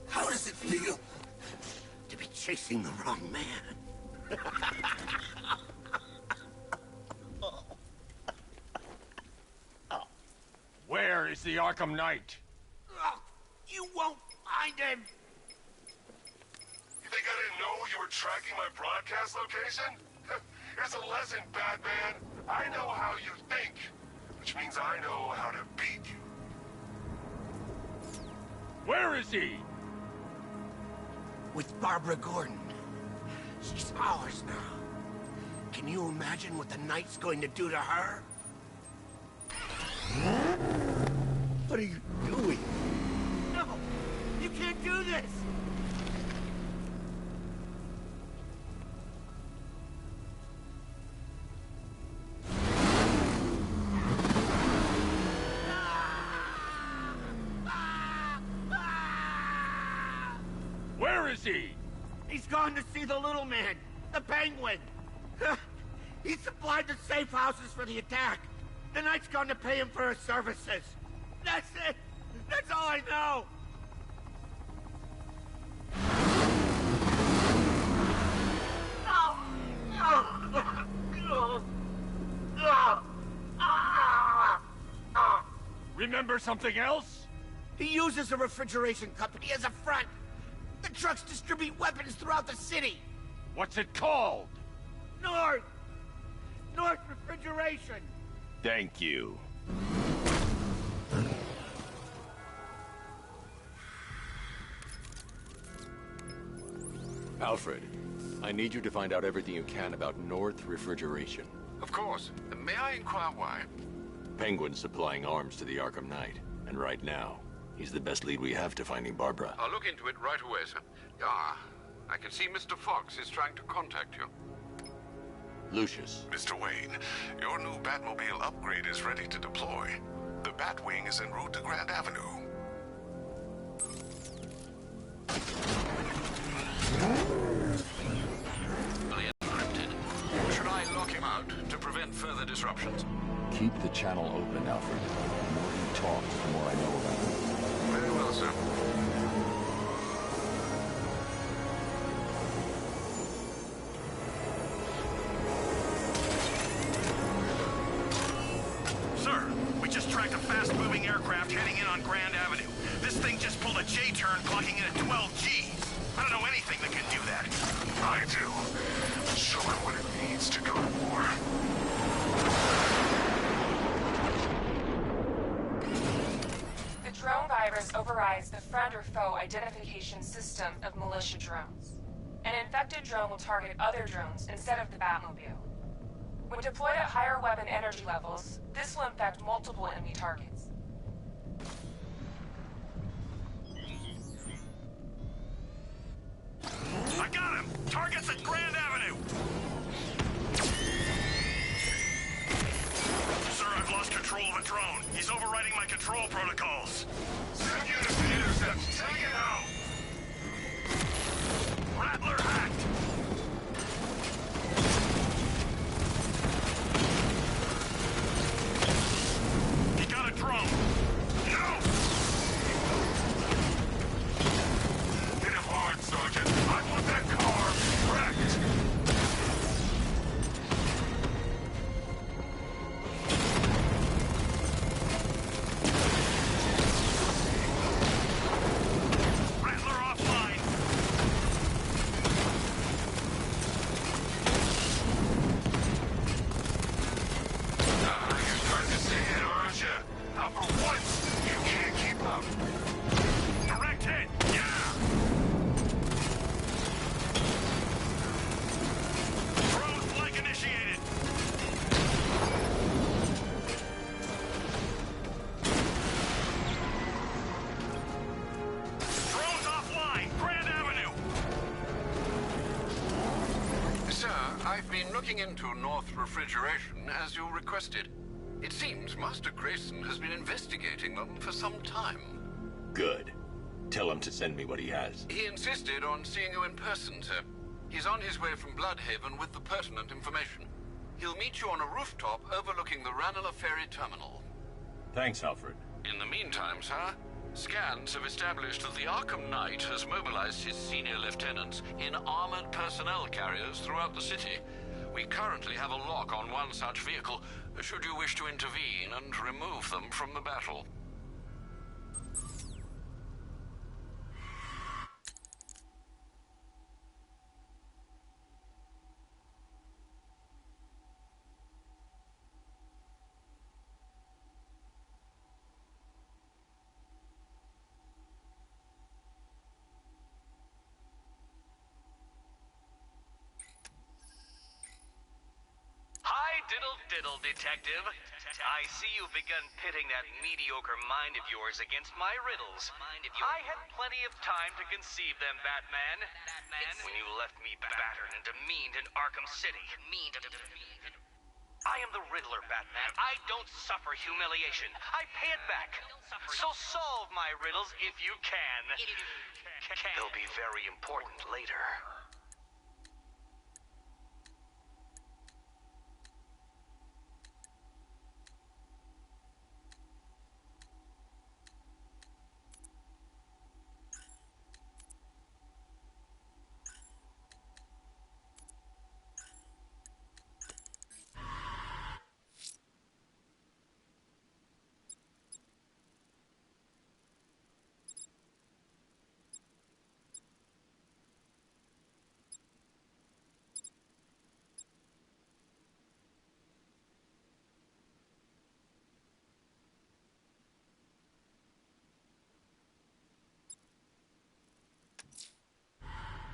How does it feel to be chasing the wrong man? Where is the Arkham Knight? You won't find him! You think I didn't know you were tracking my broadcast location? Here's a lesson, Batman. I know how you think, which means I know how to beat you. Where is he? With Barbara Gordon. She's ours now. Can you imagine what the Knight's going to do to her? What are you doing? No! this! Where is he? He's gone to see the little man, the penguin. He supplied the safe houses for the attack. The Knight's gone to pay him for his services. That's it. That's all I know. Remember something else? He uses a refrigeration company as a front. The trucks distribute weapons throughout the city. What's it called? North Refrigeration. Thank you. Alfred, I need you to find out everything you can about North Refrigeration. Of course. May I inquire why? Penguin's supplying arms to the Arkham Knight, and right now, he's the best lead we have to finding Barbara. I'll look into it right away, sir. Ah, I can see Mr. Fox is trying to contact you. Lucius. Mr. Wayne, your new Batmobile upgrade is ready to deploy. The Batwing is en route to Grand Avenue. Encrypted. Should I lock him out to prevent further disruptions? Keep the channel open, Alfred. The more he talks, the more I know about him. Very well, sir. Sir, we just tracked a fast-moving aircraft heading in on Grand Avenue. This thing just pulled a J-turn, clocking in at 12 Gs. I don't know anything that can do that. I do. Show it what it needs to go to war. The drone virus overrides the friend or foe identification system of militia drones. An infected drone will target other drones instead of the Batmobile. When deployed at higher weapon energy levels, this will infect multiple enemy targets. I got him! Target's at Grand Avenue! Sir, I've lost control of a drone. He's overriding my control protocols. Send units to intercept. Take it out! Rattler hacked! He got a drone! No! Hit him hard, Sergeant. I want that car wrecked! Rattler offline! You're starting to see it, aren't you? Now for once, you can't keep up. Direct hit! Yeah! Drone flank initiated! Drones offline! Grand Avenue! Sir, I've been looking into North Refrigeration as you requested. It seems Master Grayson has been investigating them for some time. Good. Tell him to send me what he has. He insisted on seeing you in person, sir. He's on his way from Bloodhaven with the pertinent information. He'll meet you on a rooftop overlooking the Ranelagh Ferry Terminal. Thanks, Alfred. In the meantime, sir, scans have established that the Arkham Knight has mobilized his senior lieutenants in armored personnel carriers throughout the city. We currently have a lock on one such vehicle, should you wish to intervene and remove them from the battle. High diddle, detective. I see you've begun pitting that mediocre mind of yours against my riddles. I had plenty of time to conceive them, Batman. When you left me battered and demeaned in Arkham City. I am the Riddler, Batman. I don't suffer humiliation. I pay it back. So solve my riddles if you can. They'll be very important later.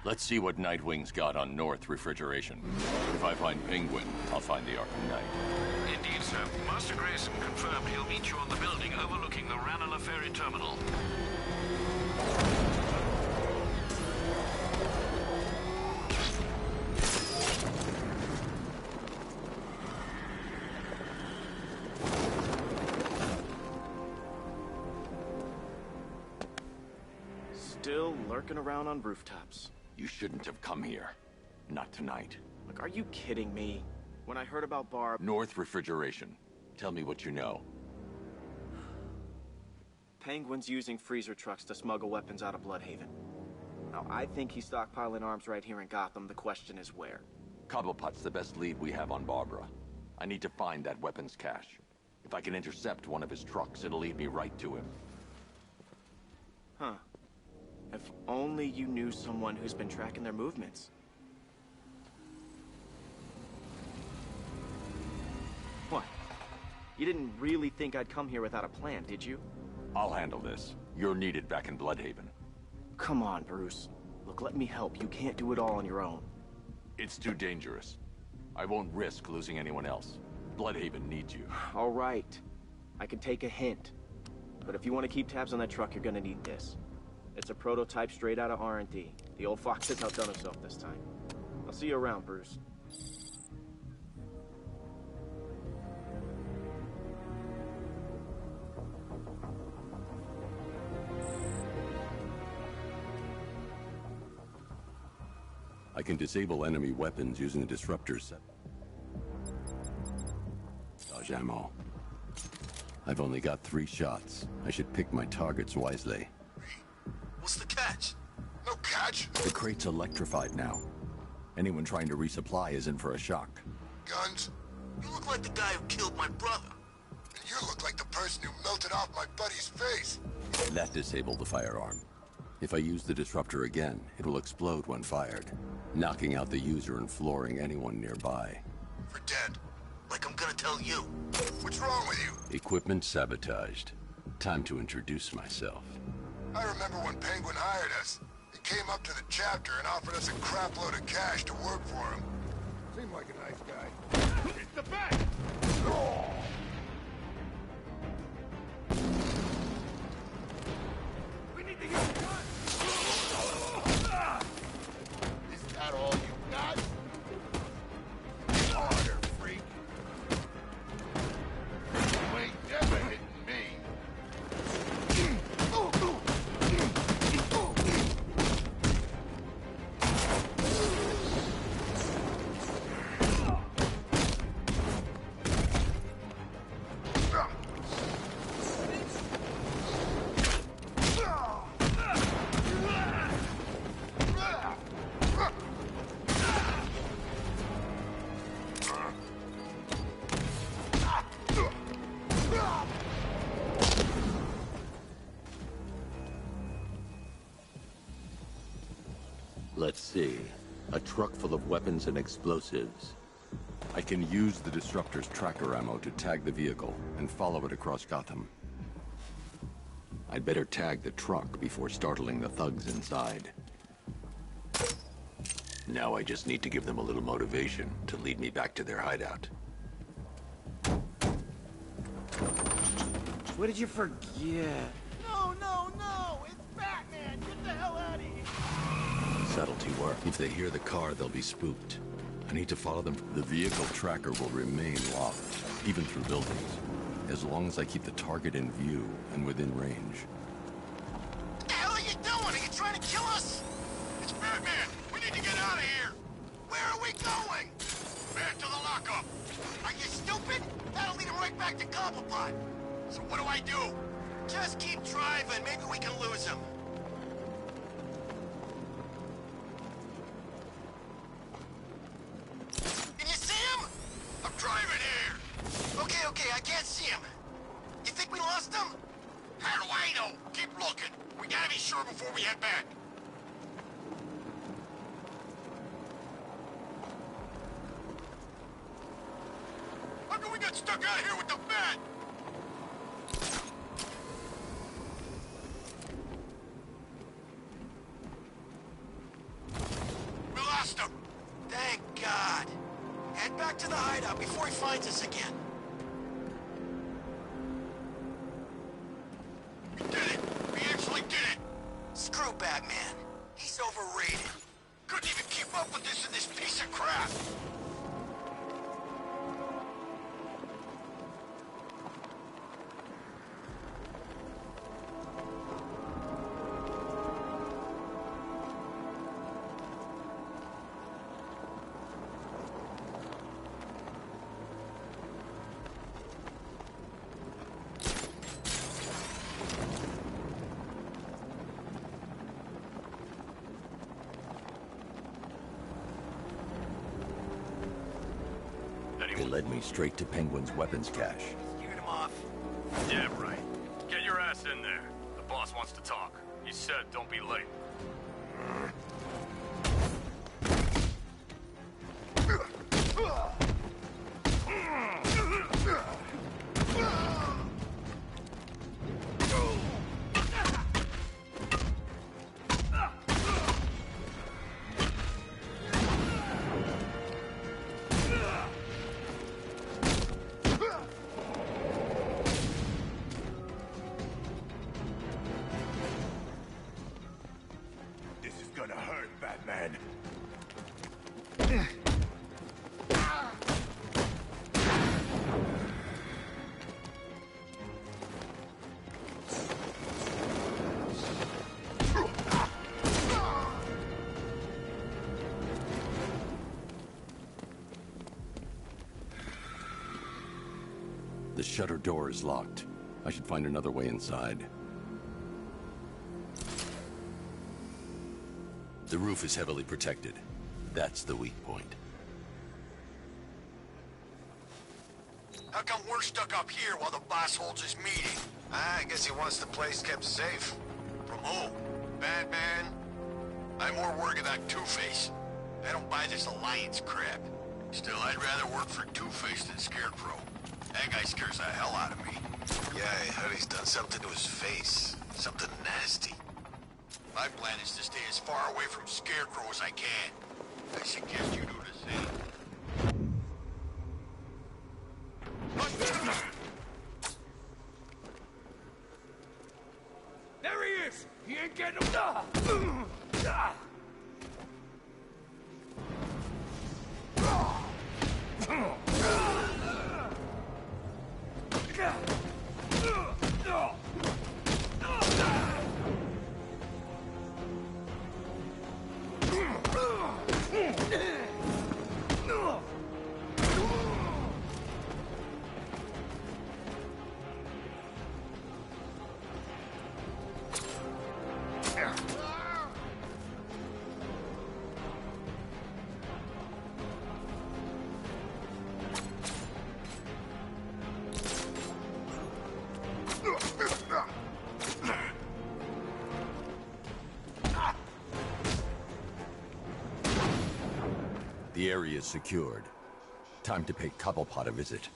Let's see what Nightwing's got on North Refrigeration. If I find Penguin, I'll find the Arkham Knight. Indeed, sir. Master Grayson confirmed he'll meet you on the building overlooking the Ranelagh Ferry Terminal. Still lurking around on rooftops. You shouldn't have come here. Not tonight. Look, are you kidding me? When I heard about Barb... North Refrigeration. Tell me what you know. Penguin's using freezer trucks to smuggle weapons out of Bloodhaven. Now, I think he's stockpiling arms right here in Gotham. The question is where. Cobblepot's the best lead we have on Barbara. I need to find that weapons cache. If I can intercept one of his trucks, it'll lead me right to him. Huh. If only you knew someone who's been tracking their movements. What? You didn't really think I'd come here without a plan, did you? I'll handle this. You're needed back in Bloodhaven. Come on, Bruce. Look, let me help. You can't do it all on your own. It's too dangerous. I won't risk losing anyone else. Bloodhaven needs you. All right. I can take a hint. But if you want to keep tabs on that truck, you're gonna need this. It's a prototype straight out of R&D. The old fox has outdone himself this time. I'll see you around, Bruce. I can disable enemy weapons using the disruptor set. Dodge ammo. I've only got 3 shots. I should pick my targets wisely. What's the catch? No catch. The crate's electrified now. Anyone trying to resupply is in for a shock. Guns? You look like the guy who killed my brother. And you look like the person who melted off my buddy's face. That disabled the firearm. If I use the disruptor again, it will explode when fired, knocking out the user and flooring anyone nearby. For dead. Like I'm gonna tell you. What's wrong with you? Equipment sabotaged. Time to introduce myself. I remember when Penguin hired us. He came up to the chapter and offered us a crapload of cash to work for him. Seemed like a nice guy. It's the back! Oh! We need to get gun! Is that all you got? Harder, freak! You ain't never hitting me. Let's see. A truck full of weapons and explosives. I can use the disruptor's tracker ammo to tag the vehicle and follow it across Gotham. I'd better tag the truck before startling the thugs inside. Now I just need to give them a little motivation to lead me back to their hideout. What did you forget? No, no, no! It's Batman! Get the hell out of here! Subtlety work. If they hear the car, they'll be spooked. I need to follow them. The vehicle tracker will remain locked, even through buildings, as long as I keep the target in view and within range. What the hell are you doing? Are you trying to kill us? It's Batman! We need to get out of here! Where are we going? Back to the lockup! Are you stupid? That'll lead him right back to Cobblepot! So what do I do? Just keep driving. Maybe we can lose him. Can you see him? I'm driving here. Okay, I can't see him. You think we lost him? How do I know? Keep looking. We gotta be sure before we head back. How come we got stuck out here with the Bat? We lost him. Thank God. Head back to the hideout before he finds us again. We did it. We actually did it. Screw Batman. He's overrated. Couldn't even keep up with this in this piece of crap. They led me straight to Penguin's weapons cache. Scared him off. Yeah, right. Get your ass in there. The boss wants to talk. He said don't be late. This is gonna hurt, Batman. The shutter door is locked. I should find another way inside. The roof is heavily protected. That's the weak point. How come we're stuck up here while the boss holds his meeting? I guess he wants the place kept safe. From who? Batman? I'm more worried about Two-Face. I don't buy this Alliance crap. Still, I'd rather work for Two-Face than Scarecrow. That guy scares the hell out of me. Yeah, I heard he's done something to his face. Something nasty. My plan is to stay as far away from Scarecrow as I can. I suggest you do the same. There he is! He ain't getting him! The area is secured. Time to pay Cobblepot a visit.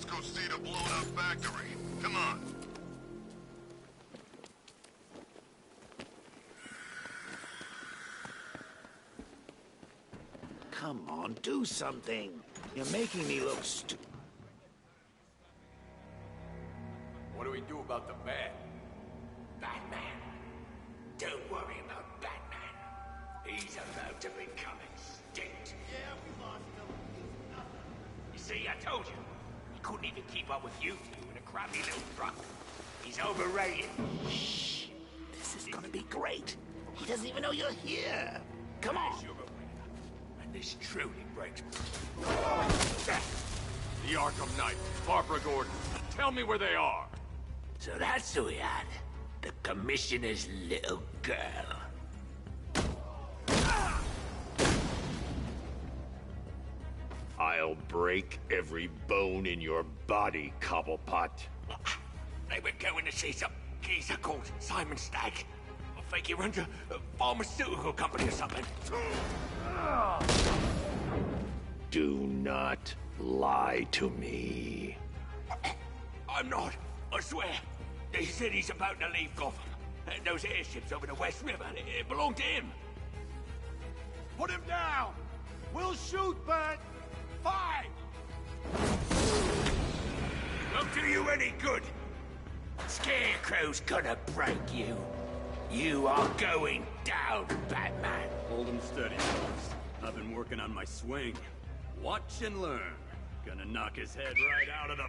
Let's go see the blown-up factory. Come on. Come on, do something. You're making me look stupid. What do we do about the bat? Batman. Don't worry about Batman. He's about to become extinct. Yeah, we lost him. You see, I told you. He couldn't even keep up with you two in a crappy little truck. He's overrated. Shh. This is gonna be great. He doesn't even know you're here. Come on. And this truly breaks me. The Arkham Knight, Barbara Gordon. Tell me where they are. So that's who we had. The Commissioner's little girl. I'll break every bone in your body, Cobblepot. They were going to see some geezer called Simon Stagg. I think he runs a pharmaceutical company or something. Do not lie to me. I'm not. I swear. They said he's about to leave Gotham. Those airships over the West River, it belonged to him. Put him down! We'll shoot, Bat! Fine! Won't do you any good. Scarecrow's gonna break you. You are going down, Batman. Hold him steady, folks. I've been working on my swing. Watch and learn. Gonna knock his head right out of the...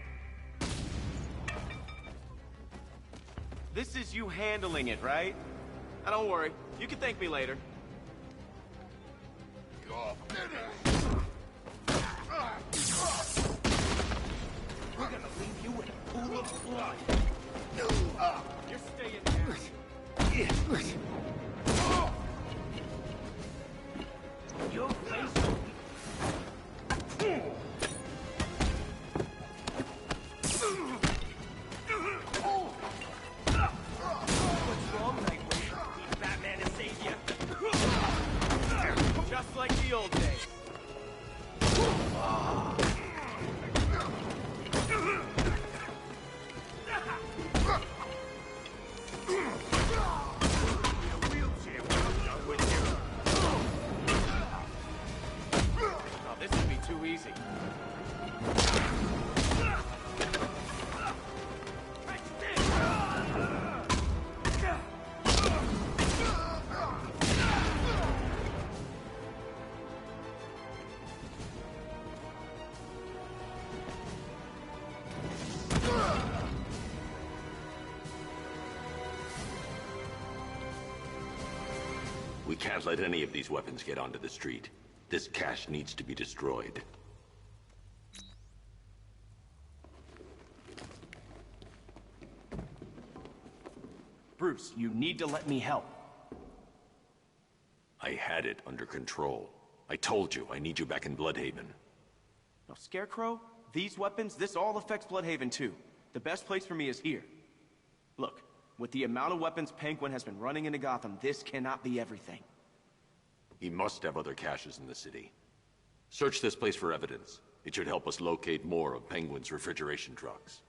This is you handling it, right? Now don't worry, you can thank me later. We're gonna leave you in a pool of blood. You're staying down. Your face will be... What's wrong, Nightwing? Need Batman to save you. Just like the old days. Oh, this would be too easy. We can't let any of these weapons get onto the street. This cache needs to be destroyed. Bruce, you need to let me help. I had it under control. I told you, I need you back in Bloodhaven. Now, Scarecrow, these weapons, this all affects Bloodhaven too. The best place for me is here. Look, with the amount of weapons Penguin has been running into Gotham, this cannot be everything. He must have other caches in the city. Search this place for evidence. It should help us locate more of Penguin's refrigeration trucks.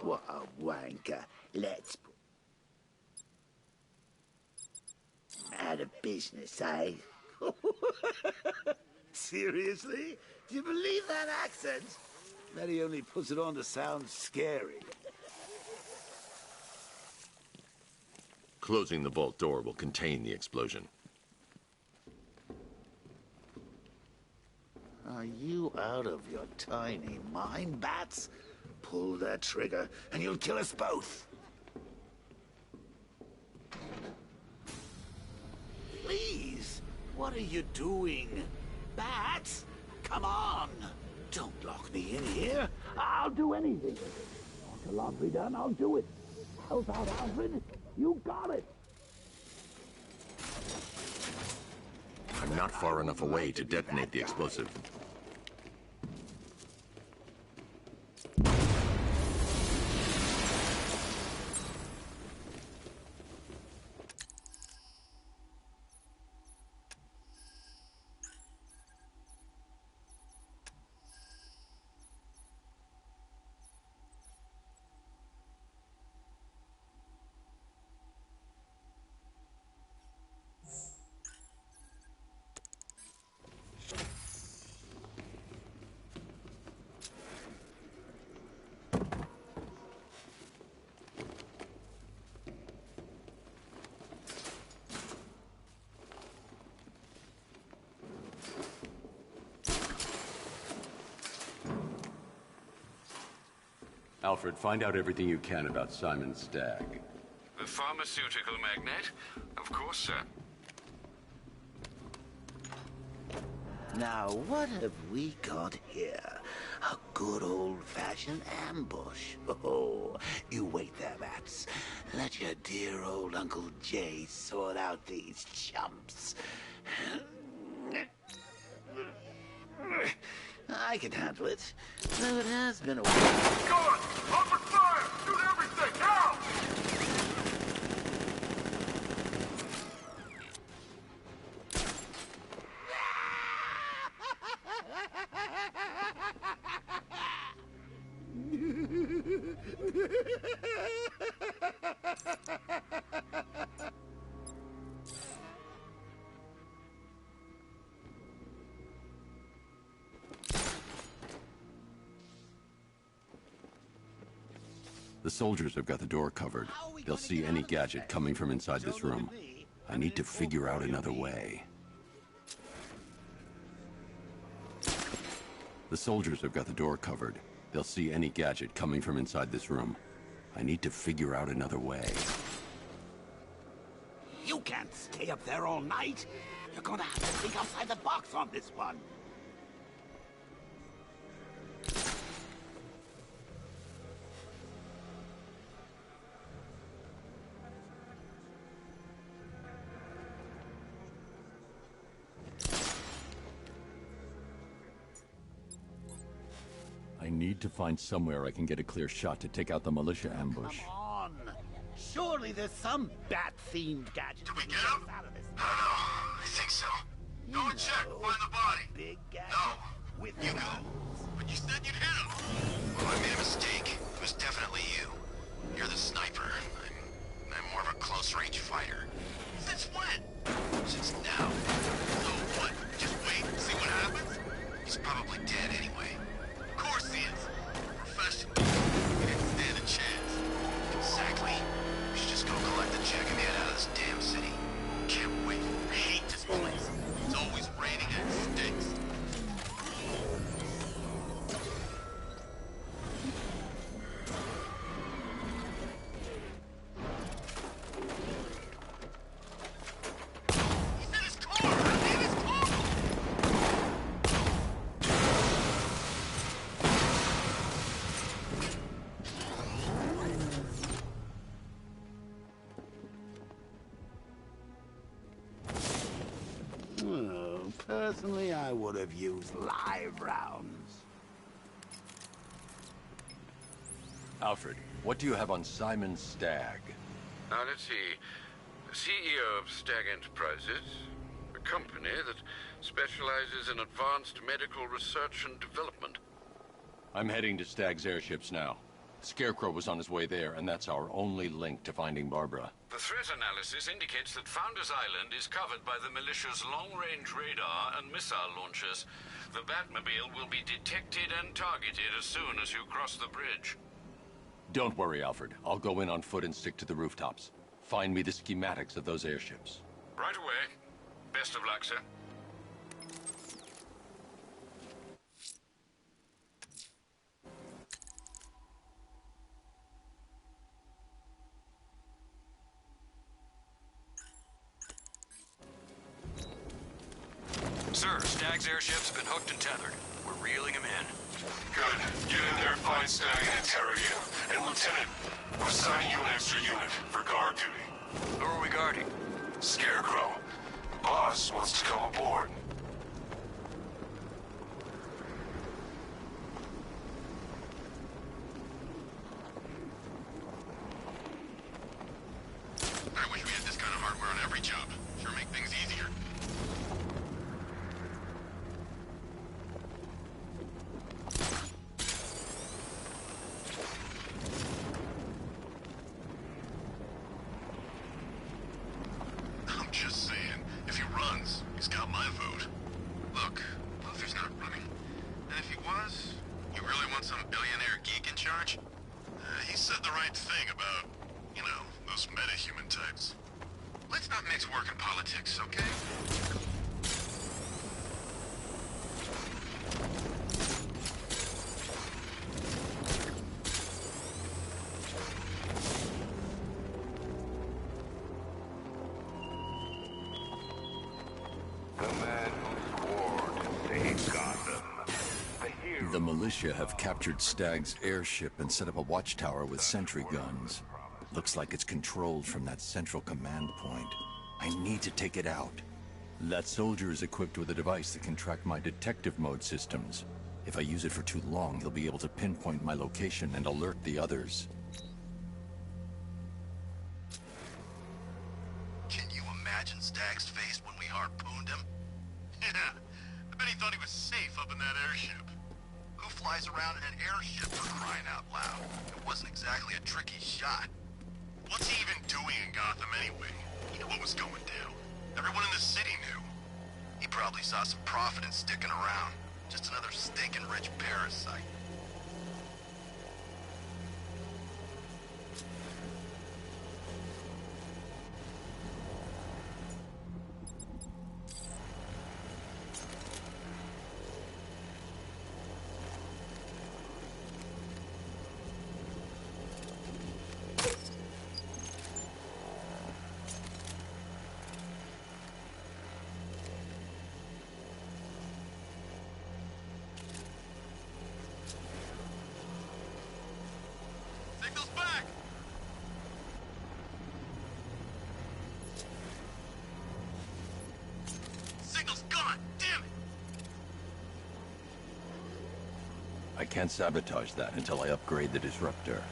What a wanker. Let's... Out of business, eh? Seriously? Do you believe that accent? Bet he only puts it on to sound scary. Closing the vault door will contain the explosion. Are you out of your tiny mind, Bats? Pull that trigger, and you'll kill us both. Please, what are you doing? Bats, come on! Don't lock me in here. I'll do anything. Want the laundry done? I'll do it. Help out, Alfred. You got it. I'm not far enough away to detonate the explosive. Alfred, find out everything you can about Simon Stagg. The pharmaceutical magnate? Of course, sir. Now, what have we got here? A good old-fashioned ambush. Oh, you wait there, Bats. Let your dear old Uncle Jay sort out these chumps. I can handle it, though it has been a while. Guard! Open fire! Shoot everything! Now! The soldiers have got the door covered. They'll see any gadget coming from inside this room. I need to figure out another way. The soldiers have got the door covered. They'll see any gadget coming from inside this room. I need to figure out another way. You can't stay up there all night. You're gonna have to think outside the box on this one. I need to find somewhere I can get a clear shot to take out the militia ambush. Come on. Surely there's some bat-themed gadget. Did we get him? I don't know. I think so. Go and check. Find the body. Big gadget. No. With you go. But you said you'd hit him. Well, I made a mistake. It was definitely you. You're the sniper. I'm more of a close-range fighter. Since when? Since now. So what? Just wait and see what happens? He's probably dead anyway. Of course he is. Professional. He didn't stand a chance. Exactly. We should just go collect the check and get out of this damn city. Can't wait. I hate this place. It's always raining and it stinks. Well, personally, I would have used live rounds. Alfred, what do you have on Simon Stagg? Now, let's see. CEO of Stagg Enterprises, a company that specializes in advanced medical research and development. I'm heading to Stagg's airships now. Scarecrow was on his way there, and that's our only link to finding Barbara. The threat analysis indicates that Founders Island is covered by the militia's long-range radar and missile launchers. The Batmobile will be detected and targeted as soon as you cross the bridge. Don't worry, Alfred. I'll go in on foot and stick to the rooftops. Find me the schematics of those airships. Right away. Best of luck, sir. Sir, Stagg's airships have been hooked and tethered. We're reeling him in. Good. Get in there, find Stagg and interrogate him. And Lieutenant, we're assigning you an extra unit for guard duty. Who are we guarding? Scarecrow. Boss wants to come aboard. I wish we had this kind of hardware on every job. Sure make things easier. I'm just saying, if he runs, he's got my vote. Look, Luther's not running. And if he was, you really want some billionaire geek in charge? He said the right thing about, you know, those metahuman types. Let's not mix work and politics, okay? The militia have captured Stagg's airship and set up a watchtower with sentry guns. Looks like it's controlled from that central command point. I need to take it out. That soldier is equipped with a device that can track my detective mode systems. If I use it for too long, he'll be able to pinpoint my location and alert the others. Can you imagine Stagg's face when we harpooned him? Yeah, I bet he thought he was safe up in that airship. Who flies around in an airship, for crying out loud? It wasn't exactly a tricky shot. What's he even doing in Gotham anyway? He knew what was going down. Everyone in the city knew. He probably saw some profit in sticking around. Just another stinking rich parasite. Signal's back! Signal's gone! Damn it! I can't sabotage that until I upgrade the disruptor.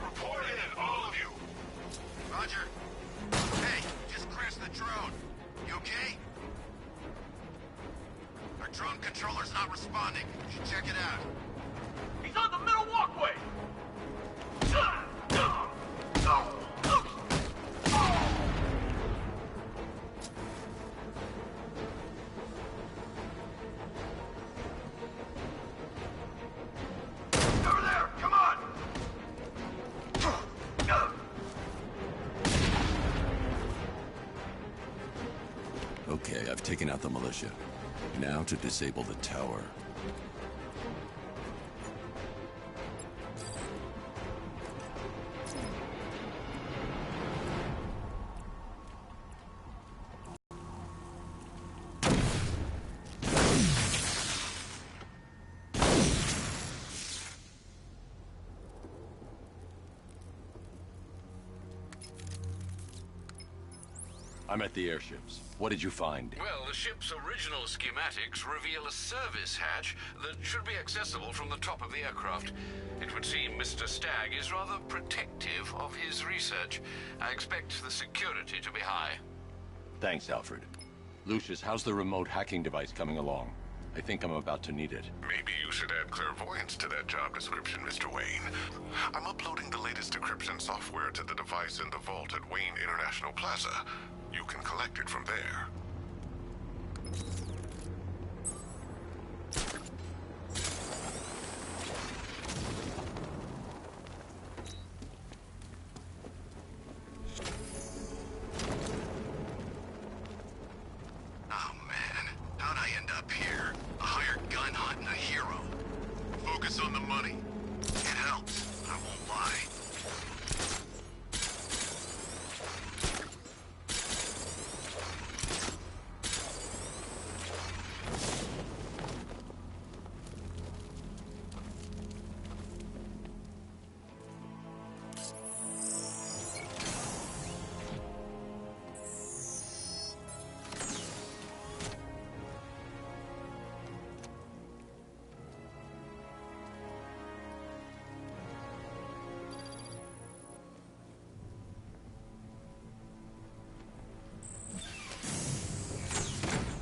Report in, all of you! Roger. Hey, just crashed the drone. You okay? Our drone controller's not responding. You should check it out. He's on the middle walkway! Over there! Come on! Okay, I've taken out the militia. Now to disable the tower. I'm at the airships. What did you find? Well, the ship's original schematics reveal a service hatch that should be accessible from the top of the aircraft. It would seem Mr. Stagg is rather protective of his research. I expect the security to be high. Thanks, Alfred. Lucius, how's the remote hacking device coming along? I think I'm about to need it. Maybe you should add clairvoyance to that job description, Mr. Wayne. I'm uploading the latest decryption software to the device in the vault at Wayne International Plaza. You can collect it from there. Oh man, how'd I end up here? A hired gun hunting a hero. Focus on the money. It helps, I won't lie.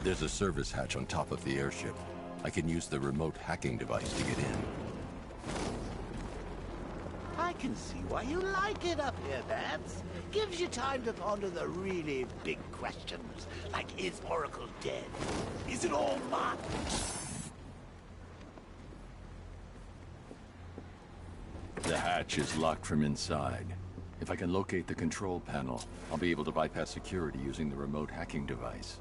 There's a service hatch on top of the airship. I can use the remote hacking device to get in. I can see why you like it up here, Bats. Gives you time to ponder the really big questions, like is Oracle dead? Is it all mine? The hatch is locked from inside. If I can locate the control panel, I'll be able to bypass security using the remote hacking device.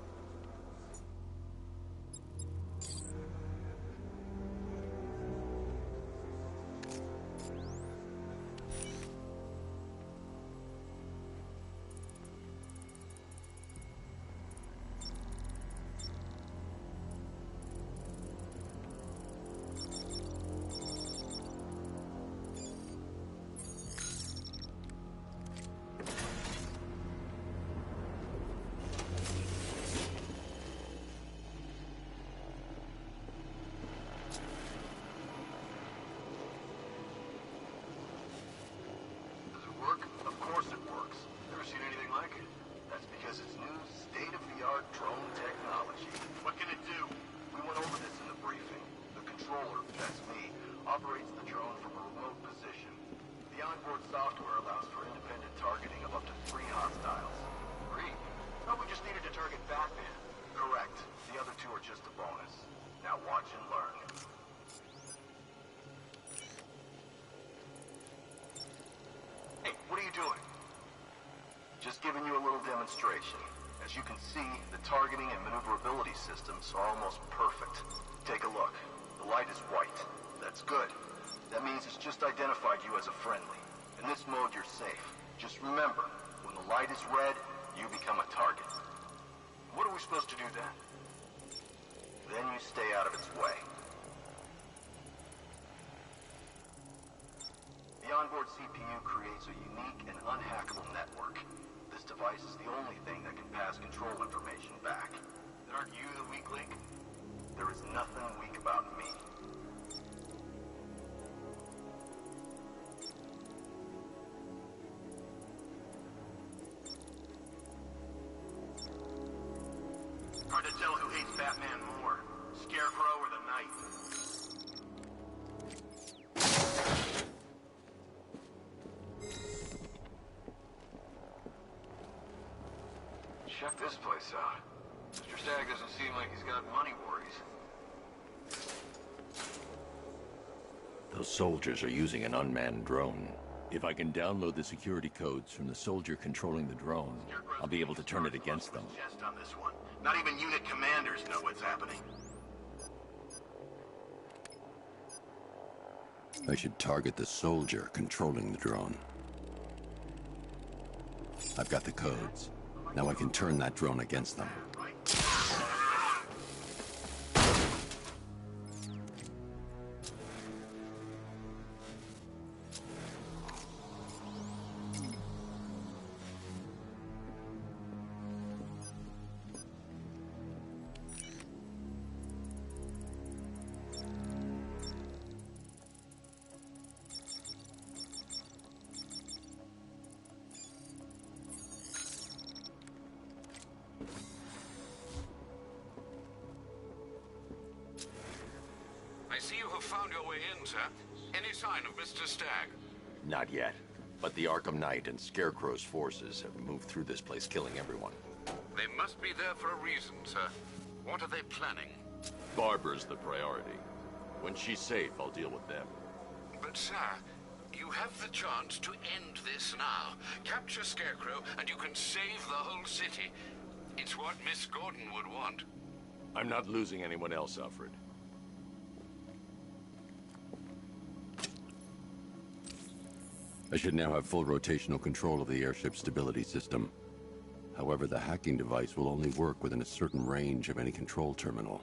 Just giving you a little demonstration. As you can see, the targeting and maneuverability systems are almost perfect. Take a look. The light is white. That's good. That means it's just identified you as a friendly. In this mode, you're safe. Just remember, when the light is red, you become a target. What are we supposed to do then? Then you stay out of its way. The onboard CPU creates a unique and unhackable network. This device is the only thing that can pass control information back. Then aren't you the weak link? There is nothing weak about me. Hard to tell who hates Batman more, Scarecrow or the Knight. Check this place out. Mr. Stagg doesn't seem like he's got money worries. Those soldiers are using an unmanned drone. If I can download the security codes from the soldier controlling the drone, I'll be able to turn it against them. Just on this one. Not even unit commanders know what's happening. I should target the soldier controlling the drone. I've got the codes. Now I can turn that drone against them. I see you have found your way in, sir. Any sign of Mr. Stagg? Not yet, but the Arkham Knight and Scarecrow's forces have moved through this place, killing everyone. They must be there for a reason, sir. What are they planning? Barbara's the priority. When she's safe, I'll deal with them. But, sir, you have the chance to end this now. Capture Scarecrow, and you can save the whole city. It's what Miss Gordon would want. I'm not losing anyone else, Alfred. I should now have full rotational control of the airship's stability system. However, the hacking device will only work within a certain range of any control terminal.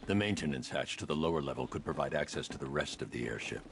The maintenance hatch to the lower level could provide access to the rest of the airship.